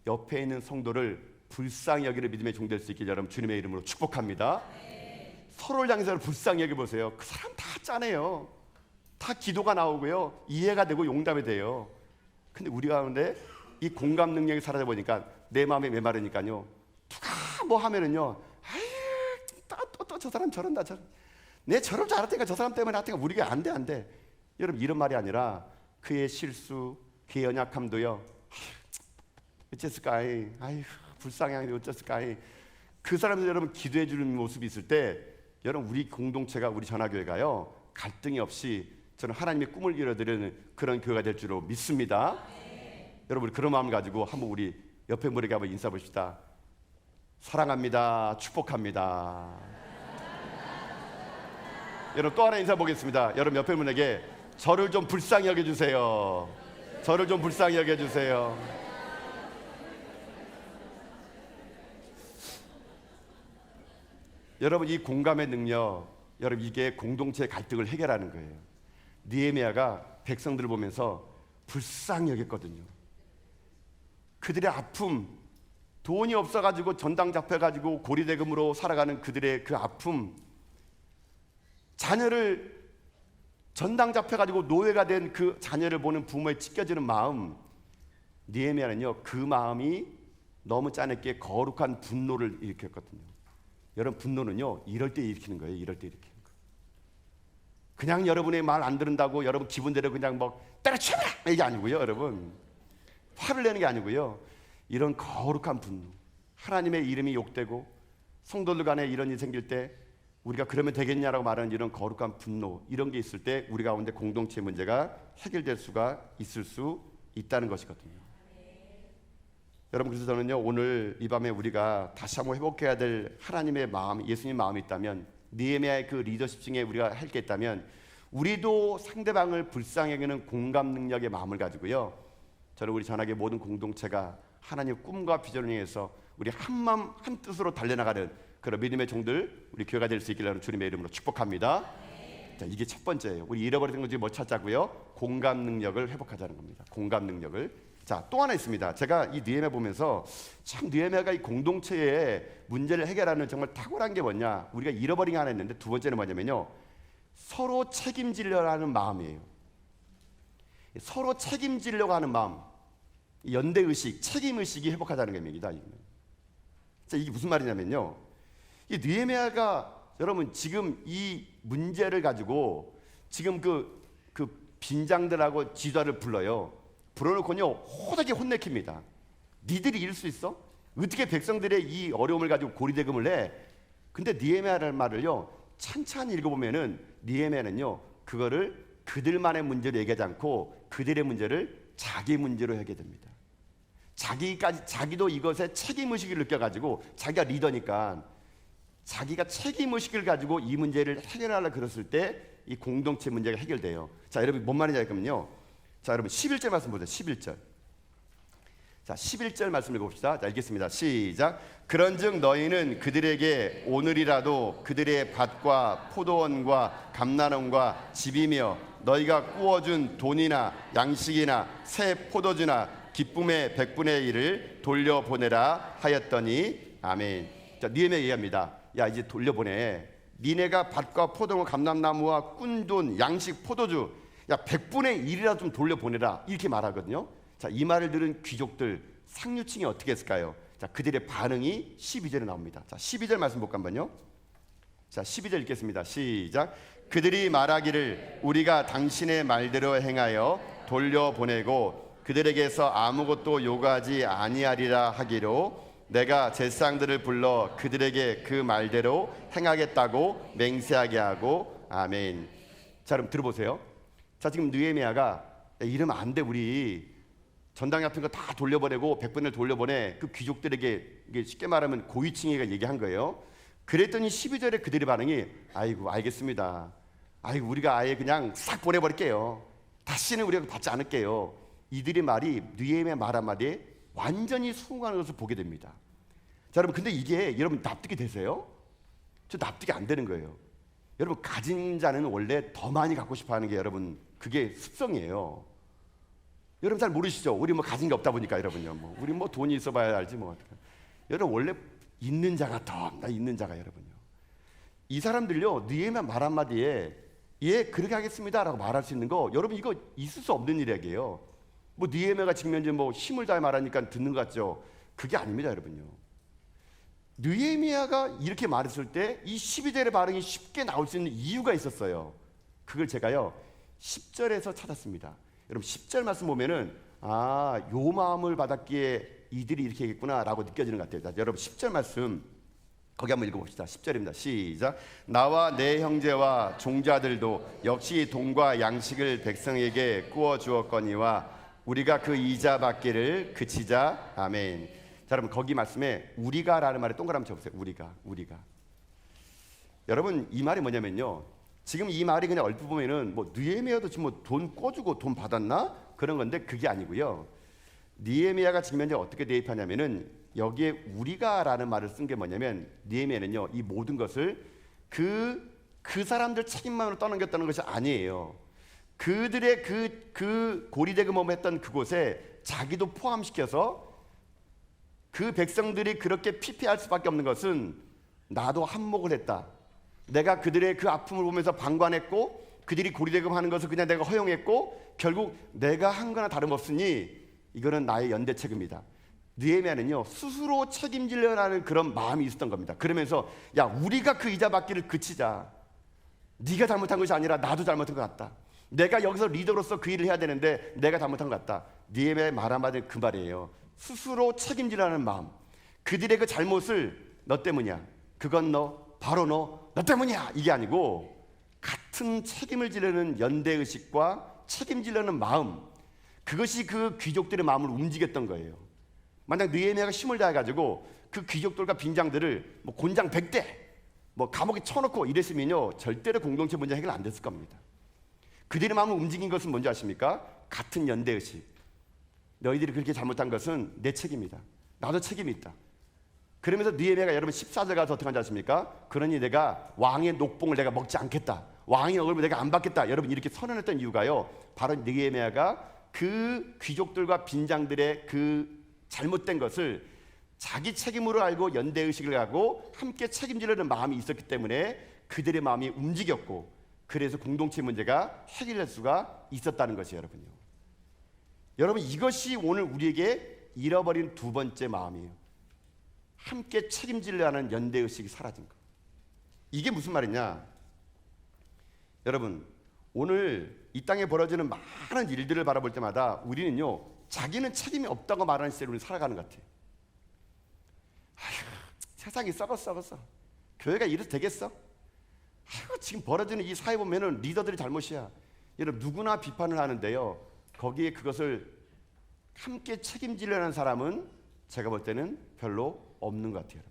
옆에 있는 성도를 불쌍히 여기는 믿음의 종 될 수 있게 여러분 주님의 이름으로 축복합니다. 서로를 향해서 불쌍히 여겨보세요. 그 사람 다 짜네요. 다 기도가 나오고요, 이해가 되고 용답이 돼요. 근데 우리 가운데 이 공감 능력이 사라져 보니까 내 마음이 메마르니까요, 누가 뭐 하면은요, 또 저 사람 저런다, 내 저럴 줄 알았다니까 저 사람 때문에 하여튼 우리가 안 돼. 여러분, 이런 말이 아니라 그의 실수, 그의 연약함도요, 어쨌을까이, 불쌍하게 어쨌을까이, 그 사람들 여러분 기도해 주는 모습이 있을 때 여러분, 우리 공동체가, 우리 전화교회가요 갈등이 없이 저는 하나님의 꿈을 이뤄드리는 그런 교회가 될 줄로 믿습니다. 여러분, 그런 마음 가지고 한번 우리 옆에 분에게 한번 인사 봅시다. 사랑합니다. 축복합니다. 여러분, 또 하나 인사 보겠습니다. 여러분, 옆에 분에게 저를 좀 불쌍히 여겨주세요. 저를 좀 불쌍히 여겨주세요. 여러분, 이 공감의 능력, 여러분 이게 공동체의 갈등을 해결하는 거예요. 느헤미야가 백성들을 보면서 불쌍히 여겼거든요. 그들의 아픔, 돈이 없어가지고 전당 잡혀가지고 고리대금으로 살아가는 그들의 그 아픔, 자녀를 전당 잡혀가지고 노예가 된 그 자녀를 보는 부모의 찢겨지는 마음, 느헤미야는요 그 마음이 너무 짜냈기에 거룩한 분노를 일으켰거든요. 여러분, 분노는요 이럴 때 일으키는 거예요. 이럴 때 일으키는 거. 그냥 여러분의 말 안 들은다고 여러분 기분대로 그냥 뭐 때려치워라 이게 아니고요. 여러분, 화를 내는 게 아니고요, 이런 거룩한 분노, 하나님의 이름이 욕되고 성도들 간에 이런 일이 생길 때 우리가 그러면 되겠냐라고 말하는 이런 거룩한 분노, 이런 게 있을 때 우리 가운데 공동체 문제가 해결될 수가 있을 수 있다는 것이거든요. 여러분, 그래서 저는요 오늘 이 밤에 우리가 다시 한번 회복해야 될 하나님의 마음, 예수님 마음이 있다면, 느헤미야의 그 리더십 중에 우리가 할 게 있다면, 우리도 상대방을 불쌍히 여기는 공감 능력의 마음을 가지고요, 저는 우리 전하계 모든 공동체가 하나님의 꿈과 비전을 위해서 우리 한 마음 한 뜻으로 달려나가는 그런 믿음의 종들, 우리 교회가 될 수 있기를 주님의 이름으로 축복합니다. 자, 이게 첫 번째예요. 우리 잃어버린 건지 뭐 찾자고요? 공감 능력을 회복하자는 겁니다. 공감 능력을. 자, 또 하나 있습니다. 제가 이 느헤미야 보면서 참 느헤미야가 이 공동체의 문제를 해결하는 정말 탁월한 게 뭐냐, 우리가 잃어버린 게 하나 있는데, 두 번째는 뭐냐면요, 서로 책임지려고 하는 마음이에요. 서로 책임지려고 하는 마음, 연대의식, 책임의식이 회복하자는 겁니다. 자, 이게 무슨 말이냐면요, 이 느헤미야가 여러분 지금 이 문제를 가지고 지금 그 빈장들하고 지도자를 불러놓고요 호되게 혼내킵니다. 니들이 이럴 수 있어? 어떻게 백성들의 이 어려움을 가지고 고리대금을 내? 근데 느헤미야라는 말을요 찬찬히 읽어보면은 느헤미야는요 그거를 그들만의 문제로 얘기하지 않고 그들의 문제를 자기 문제로 해결됩니다. 자기도 이것에 책임의식을 느껴가지고, 자기가 리더니까 자기가 책임의식을 가지고 이 문제를 해결하려고 그랬을 때 이 공동체 문제가 해결돼요. 자, 여러분 뭔 말인지 알겠군요. 자, 여러분 11절 말씀 보세요. 11절. 자, 11절 말씀 읽어봅시다. 자, 읽겠습니다. 시작. 그런즉 너희는 그들에게 오늘이라도 그들의 밭과 포도원과 감나원과 집이며 너희가 꾸어준 돈이나 양식이나 새 포도주나 기쁨의 100분의 1을 돌려보내라 하였더니 아멘. 자, 느헤미야 얘기합니다. 야, 이제 돌려보내. 니네가 밭과 포도원 감람나무와 꾼돈 양식 포도주 야 100분의 1이라도 좀 돌려보내라 이렇게 말하거든요. 자, 이 말을 들은 귀족들 상류층이 어떻게 했을까요? 자, 그들의 반응이 12절에 나옵니다. 자, 12절 말씀 볼까 한번요. 자, 12절 읽겠습니다. 시작. 그들이 말하기를 우리가 당신의 말대로 행하여 돌려보내고 그들에게서 아무것도 요구하지 아니하리라 하기로 내가 제사장들을 불러 그들에게 그 말대로 행하겠다고 맹세하게 하고 아멘. 자, 그럼 들어보세요. 자, 지금 느헤미야가 이러면 안 돼, 우리 전당 같은 거 다 돌려보내고 100분을 돌려보내. 그 귀족들에게 이게 쉽게 말하면 고위층이가 얘기한 거예요. 그랬더니 12절에 그들의 반응이 아이고 알겠습니다. 아이고 우리가 아예 그냥 싹 보내버릴게요. 다시는 우리가 받지 않을게요. 이들의 말이 느헤미야 말 한마디에 완전히 수긍하는 것을 보게 됩니다. 자, 여러분 근데 이게 여러분 납득이 되세요? 저 납득이 안 되는 거예요. 여러분 가진 자는 원래 더 많이 갖고 싶어하는 게 여러분 그게 습성이에요. 여러분 잘 모르시죠? 우리 뭐 가진 게 없다 보니까 여러분요. 뭐 우리 뭐 돈이 있어봐야 알지 뭐. 여러분 원래 있는 자가 나 있는 자가 여러분요. 이 사람들요 느헤미야 말 한마디에 예 그렇게 하겠습니다라고 말할 수 있는 거 여러분 이거 있을 수 없는 일이에요. 뭐 느헤미야가 지금 현재 뭐 힘을 다해 말하니까 듣는 것 같죠? 그게 아닙니다 여러분요. 느헤미야가 이렇게 말했을 때 이 12절의 반응이 쉽게 나올 수 있는 이유가 있었어요. 그걸 제가요 10절에서 찾았습니다. 여러분 10절 말씀 보면은 아, 요 마음을 받았기에 이들이 이렇게 했구나라고 느껴지는 것 같아요. 자, 여러분 10절 말씀 거기 한번 읽어봅시다. 10절입니다. 시작. 나와 내 형제와 종자들도 역시 돈과 양식을 백성에게 구워 주었거니와 우리가 그 이자 받기를 그치자. 아멘. 자, 여러분 거기 말씀에 우리가라는 말에 동그라미 쳐보세요. 우리가. 여러분 이 말이 뭐냐면요. 지금 이 말이 그냥 얼핏 보면은 뭐 느헤미야도 지금 뭐 돈 꿔주고 돈 받았나 그런 건데 그게 아니고요. 느헤미야가 지금 현재 어떻게 대입하냐면은 여기에 우리가라는 말을 쓴 게 뭐냐면 느헤미야는요 이 모든 것을 그 사람들 책임만으로 떠넘겼다는 것이 아니에요. 그들의 그 고리대금업했던 그곳에 자기도 포함시켜서 그 백성들이 그렇게 피폐할 수밖에 없는 것은 나도 한몫을 했다. 내가 그들의 그 아픔을 보면서 방관했고 그들이 고리대금하는 것을 그냥 내가 허용했고 결국 내가 한 거나 다름없으니 이거는 나의 연대 책임이다. 느헤미야는요 스스로 책임지려는 그런 마음이 있었던 겁니다. 그러면서 야 우리가 그 이자 받기를 그치자. 네가 잘못한 것이 아니라 나도 잘못한 것 같다. 내가 여기서 리더로서 그 일을 해야 되는데 내가 잘못한 것 같다. 느헤미야의 말 한마디는 그 말이에요. 스스로 책임지려는 마음. 그들의 그 잘못을 너 때문이야. 그건 바로 너 때문이야. 이게 아니고 같은 책임을 지려는 연대의식과 책임지려는 마음. 그것이 그 귀족들의 마음을 움직였던 거예요. 만약 느헤미야가 힘을 다해가지고 그 귀족들과 빈장들을 뭐 곤장 100대 뭐 감옥에 쳐놓고 이랬으면요 절대로 공동체 문제 해결 안 됐을 겁니다. 그들의 마음을 움직인 것은 뭔지 아십니까? 같은 연대의식. 너희들이 그렇게 잘못한 것은 내 책임이다. 나도 책임이 있다. 그러면서 느헤미야가 여러분 14절 가서 어떻게 한지 아십니까? 그러니 내가 왕의 녹봉을 내가 먹지 않겠다. 왕의 얼굴을 내가 안 받겠다. 여러분 이렇게 선언했던 이유가요. 바로 느헤미야가 그 귀족들과 빈장들의 그 잘못된 것을 자기 책임으로 알고 연대의식을 하고 함께 책임지려는 마음이 있었기 때문에 그들의 마음이 움직였고 그래서 공동체 문제가 해결될 수가 있었다는 것이에요. 여러분요. 여러분 이것이 오늘 우리에게 잃어버린 두 번째 마음이에요. 함께 책임지려 하는 연대의식이 사라진 것. 이게 무슨 말이냐? 여러분 오늘 이 땅에 벌어지는 많은 일들을 바라볼 때마다 우리는요 자기는 책임이 없다고 말하는 시대로 우리 살아가는 것 같아요. 아휴, 세상이 썩었어. 교회가 이래도 되겠어? 아휴, 지금 벌어지는 이 사회 보면은 리더들이 잘못이야. 여러분 누구나 비판을 하는데요. 거기에 그것을 함께 책임지려는 사람은 제가 볼 때는 별로 없는 것 같아요.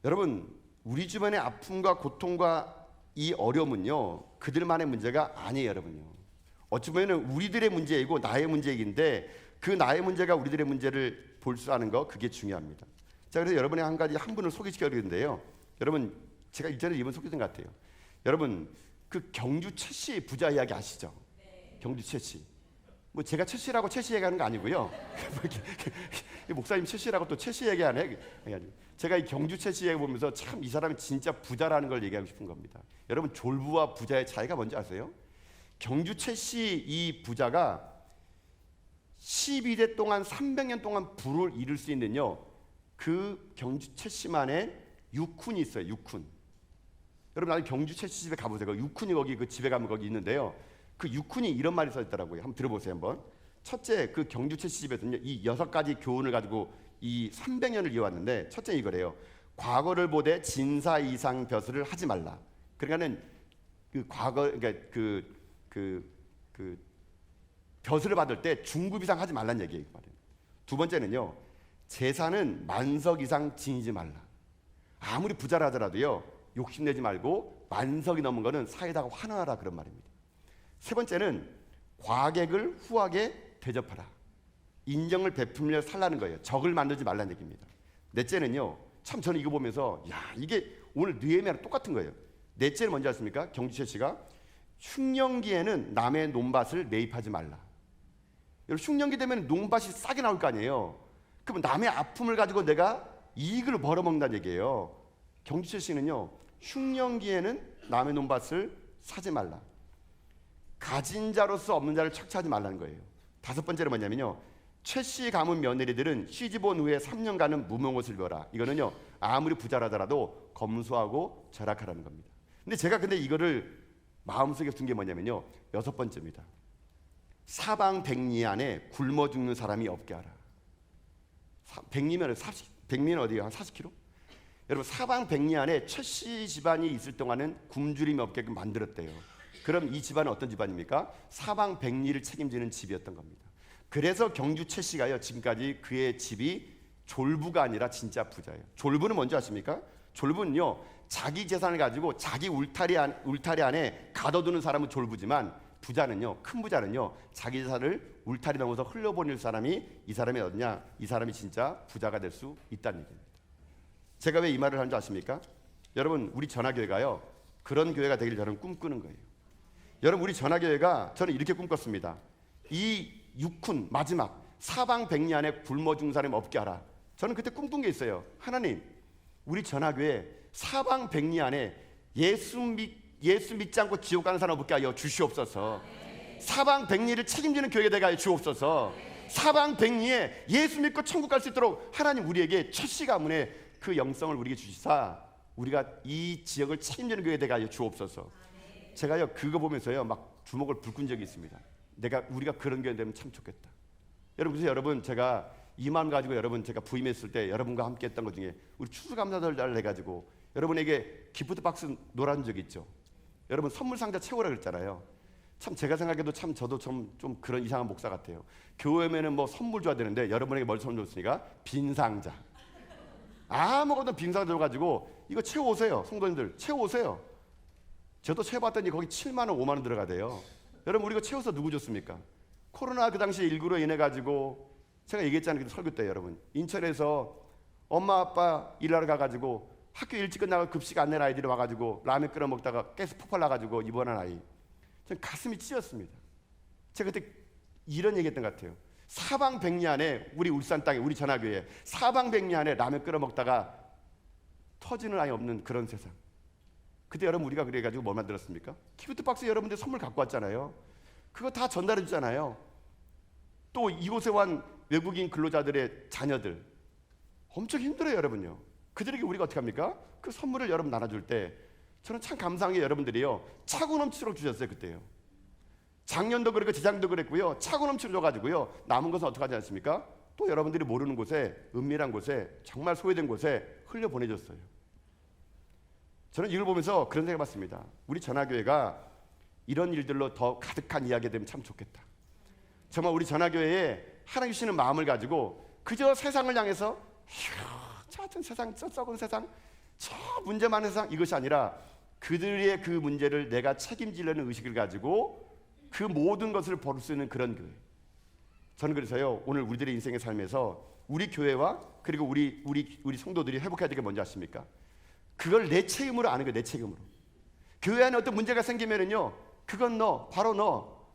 여러분 우리 주변의 아픔과 고통과 이 어려움은요 그들만의 문제가 아니에요, 여러분요. 어찌 보면 우리들의 문제이고 나의 문제인데 그 나의 문제가 우리들의 문제를 볼 수 아는 거, 그게 중요합니다. 자, 그래서 여러분의 한 분을 소개시켜 드리는데요. 여러분, 제가 이전에 이분 소개된 것 같아요. 여러분, 그 경주 최 씨 부자 이야기 아시죠? 경주 최 씨. 뭐 제가 최 씨라고 최 씨 얘기하는 거 아니고요. 목사님 최 씨라고 또 최 씨 얘기하네. 제가 이 경주 최 씨 얘기 보면서 참 이 사람이 진짜 부자라는 걸 얘기하고 싶은 겁니다. 여러분, 졸부와 부자의 차이가 뭔지 아세요? 경주 최 씨 이 부자가 12대 동안 300년 동안 부를 이룰 수 있는요, 그 경주 최 씨만의 육훈이 있어요. 육훈. 여러분, 나중에 경주 최 씨 집에 가보세요. 그 육훈이 거기 그 집에 가면 거기 있는데요. 그 육훈이 이런 말이 써 있더라고요. 한번 들어보세요. 한번. 첫째, 그 경주 최 씨 집에서는요, 이 6가지 교훈을 가지고 이 300년을 이어왔는데, 첫째 이거래요. 과거를 보되 진사 이상 벼슬을 하지 말라. 그러니까는 그 과거, 그러니까 그 벼슬을 받을 때 중급 이상 하지 말란 얘기예요. 두 번째는요, 재산은 만석 이상 지니지 말라. 아무리 부자라 하더라도요, 욕심내지 말고 만석이 넘은 거는 사이다가 환원하라, 그런 말입니다. 세 번째는 과객을 후하게 대접하라. 인정을 베풀며 살라는 거예요. 적을 만들지 말라는 얘기입니다. 넷째는요, 참 저는 이거 보면서 이게 오늘 느헤미야랑 똑같은 거예요. 넷째는 뭔지 아십니까? 경주 최 씨가 흉년기에는 남의 논밭을 매입하지 말라. 여러분, 흉년기 되면 논밭이 싸게 나올 거 아니에요. 그럼 남의 아픔을 가지고 내가 이익을 벌어먹는다는 얘기예요. 경주 최 씨는요, 흉년기에는 남의 논밭을 사지 말라. 가진 자로서 없는 자를 착취하지 말라는 거예요. 다섯 번째는 뭐냐면요, 최 씨 가문 며느리들은 시집 온 후에 3년간은 무명옷을 입어라. 이거는요, 아무리 부자라더라도 검소하고 절약하라는 겁니다. 근데 이거를 마음속에 둔 게 뭐냐면요, 여섯 번째입니다. 사방 백리 안에 굶어 죽는 사람이 없게 하라. 백리면 어디예요? 한 40km? 여러분, 사방 백리 안에 최 씨 집안이 있을 동안은 굶주림이 없게끔 만들었대요. 그럼 이 집안은 어떤 집안입니까? 사방 백리를 책임지는 집이었던 겁니다. 그래서 경주 최 씨가요, 지금까지 그의 집이 졸부가 아니라 진짜 부자예요. 졸부는 뭔지 아십니까? 졸부는요, 자기 재산을 가지고 자기 울타리 안에 가둬두는 사람은 졸부지만, 부자는요, 큰 부자는요, 자기 재산을 울타리 넘어서 흘려보낼 사람이, 이 사람이 어디냐? 이 사람이 진짜 부자가 될 수 있다는 얘기입니다. 제가 왜 이 말을 하는 줄 아십니까? 여러분, 우리 전화교회가요, 그런 교회가 되길 저는 꿈꾸는 거예요. 여러분, 우리 전화교회가 저는 이렇게 꿈꿨습니다. 이 육훈, 마지막 사방 백리 안에 굶어 죽는 사람이 없게 하라. 저는 그때 꿈꾼 게 있어요. 하나님, 우리 전화교회 사방 백리 안에 예수 믿지 않고 지옥 가는 사람 없게 하여 주시옵소서. 사방 백리를 책임지는 교회가 되게 하여 주옵소서. 사방 백리에 예수 믿고 천국 갈 수 있도록 하나님 우리에게 최 씨 가문의 그 영성을 우리에게 주시사 우리가 이 지역을 책임지는 교회가 되게 하여 주옵소서. 제가요, 그거 보면서요, 막 주먹을 불끈 적이 있습니다. 우리가 그런 교회 되면 참 좋겠다. 여러분, 그래서 여러분, 제가 이 마음 가지고 여러분, 제가 부임했을 때 여러분과 함께 했던 것 중에 우리 추수감사절을 해가지고 여러분에게 기프트 박스 놀아준 적이 있죠. 여러분, 선물 상자 채우라 그랬잖아요. 참 제가 생각해도 참 저도 좀 그런 이상한 목사 같아요. 교회면은 뭐 선물 줘야 되는데 여러분에게 뭘 선물 줬으니까 빈 상자. 아무것도 빈 상자 줘가지고 이거 채워오세요. 성도님들 채워오세요. 저도 채워봤더니 거기 7만 원, 5만 원 들어가대요. 여러분, 우리가 채워서 누구 줬습니까? 코로나 그 당시에 19로 인해 가지고 제가 얘기했잖아요. 그 설교 때 여러분, 인천에서 엄마 아빠 일하러 가가지고 학교 일찍 끝나고 급식 안 낸 아이들이 와가지고 라면 끓여 먹다가 가스 폭발 나가지고 입원한 아이. 전 가슴이 찢었습니다. 제가 그때 이런 얘기했던 것 같아요. 사방 백리 안에 우리 울산 땅에 우리 전화교회 사방 백리 안에 라면 끓여 먹다가 터지는 아이 없는 그런 세상. 그때 여러분, 우리가 그래가지고 뭐 만들었습니까? 기프트 박스 여러분들 선물 갖고 왔잖아요. 그거 다 전달해 주잖아요. 또 이곳에 온 외국인 근로자들의 자녀들 엄청 힘들어요, 여러분요. 그들에게 우리가 어떻게 합니까? 그 선물을 여러분 나눠줄 때 저는 참 감사한 게 여러분들이요, 차고 넘치도록 주셨어요. 그때요. 작년도 그랬고 재작년도 그랬고요, 차고 넘치도록 줘가지고요, 남은 것은 어떻게 하지 않습니까? 또 여러분들이 모르는 곳에, 은밀한 곳에, 정말 소외된 곳에 흘려 보내줬어요. 저는 이걸 보면서 그런 생각을 해봤습니다. 우리 전화교회가 이런 일들로 더 가득한 이야기가 되면 참 좋겠다. 정말 우리 전화교회에 하나님 주시는 마음을 가지고 그저 세상을 향해서 저 같은 세상, 저 썩은 세상, 저 문제 많은 세상, 이것이 아니라 그들의 그 문제를 내가 책임지려는 의식을 가지고 그 모든 것을 볼 수 있는 그런 교회. 저는 그래서요, 오늘 우리들의 인생의 삶에서 우리 교회와 그리고 우리 성도들이 회복해야 될 게 뭔지 아십니까? 그걸 내 책임으로 아는 거예요. 내 책임으로. 교회 안에 어떤 문제가 생기면은요, 그건 바로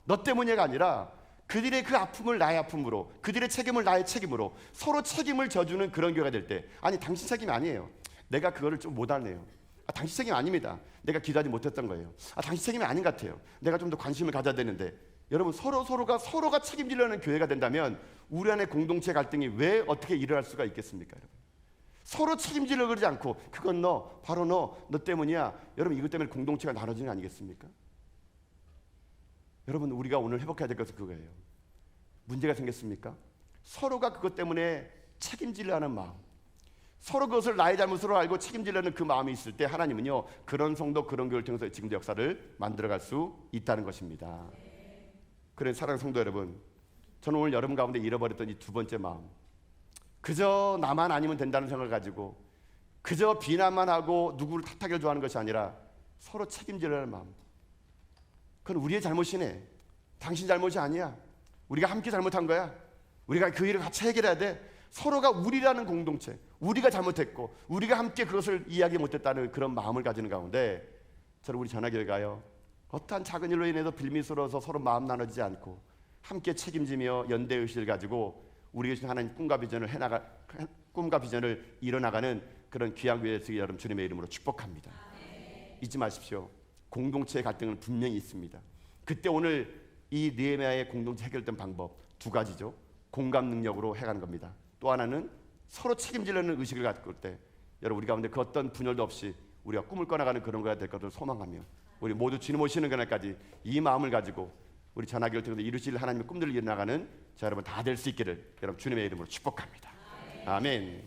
너 때문이가 아니라 그들의 그 아픔을 나의 아픔으로, 그들의 책임을 나의 책임으로 서로 책임을 져주는 그런 교회가 될 때, 아니 당신 책임이 아니에요. 내가 그거를 좀 못하네요. 당신 책임 아닙니다. 내가 기도하지 못했던 거예요. 당신 책임이 아닌 것 같아요. 내가 좀 더 관심을 가져야 되는데. 여러분, 서로가 책임지려는 교회가 된다면 우리 안에 공동체 갈등이 왜 어떻게 일어날 수가 있겠습니까? 여러분, 서로 책임지려고 그러지 않고 그건 바로 너 때문이야. 여러분, 이것 때문에 공동체가 나눠지는 거 아니겠습니까? 여러분, 우리가 오늘 회복해야 될 것은 그거예요. 문제가 생겼습니까? 서로가 그것 때문에 책임지려 하는 마음, 서로 그것을 나의 잘못으로 알고 책임지려는 그 마음이 있을 때 하나님은요, 그런 성도, 그런 교회를 통해서 지금도 역사를 만들어갈 수 있다는 것입니다. 그래, 사랑하는 성도 여러분, 저는 오늘 여러분 가운데 잃어버렸던 이 두 번째 마음, 그저 나만 아니면 된다는 생각을 가지고 그저 비난만 하고 누구를 탓하기를 좋아하는 것이 아니라 서로 책임지려는 마음. 그건 우리의 잘못이네. 당신 잘못이 아니야. 우리가 함께 잘못한 거야. 우리가 그 일을 같이 해결해야 돼. 서로가 우리라는 공동체, 우리가 잘못했고 우리가 함께 그것을 이해하지 못했다는 그런 마음을 가지는 가운데, 저는 우리 전화교회가요, 어떠한 작은 일로 인해서 빌미스러워서 서로 마음 나눠지지 않고 함께 책임지며 연대의식을 가지고 우리가 주신 하나님 꿈과 비전을 이뤄나가는 그런 귀한 교회 되시기 여러분 주님의 이름으로 축복합니다. 잊지 마십시오. 공동체의 갈등은 분명히 있습니다. 그때 오늘 이 느헤미야의 공동체 해결된 방법 두 가지죠. 공감 능력으로 해가는 겁니다. 또 하나는 서로 책임지려는 의식을 갖고 때 여러분, 우리 가운데 그 어떤 분열도 없이 우리가 꿈을 꺼나가는 그런 거가 될 것을 소망하며 우리 모두 주님 오시는 그날까지 이 마음을 가지고 우리 전하기를 통해서 이루실 하나님의 꿈들을 이뤄나가는 자 여러분 다 될 수 있기를 여러분 주님의 이름으로 축복합니다. 아멘.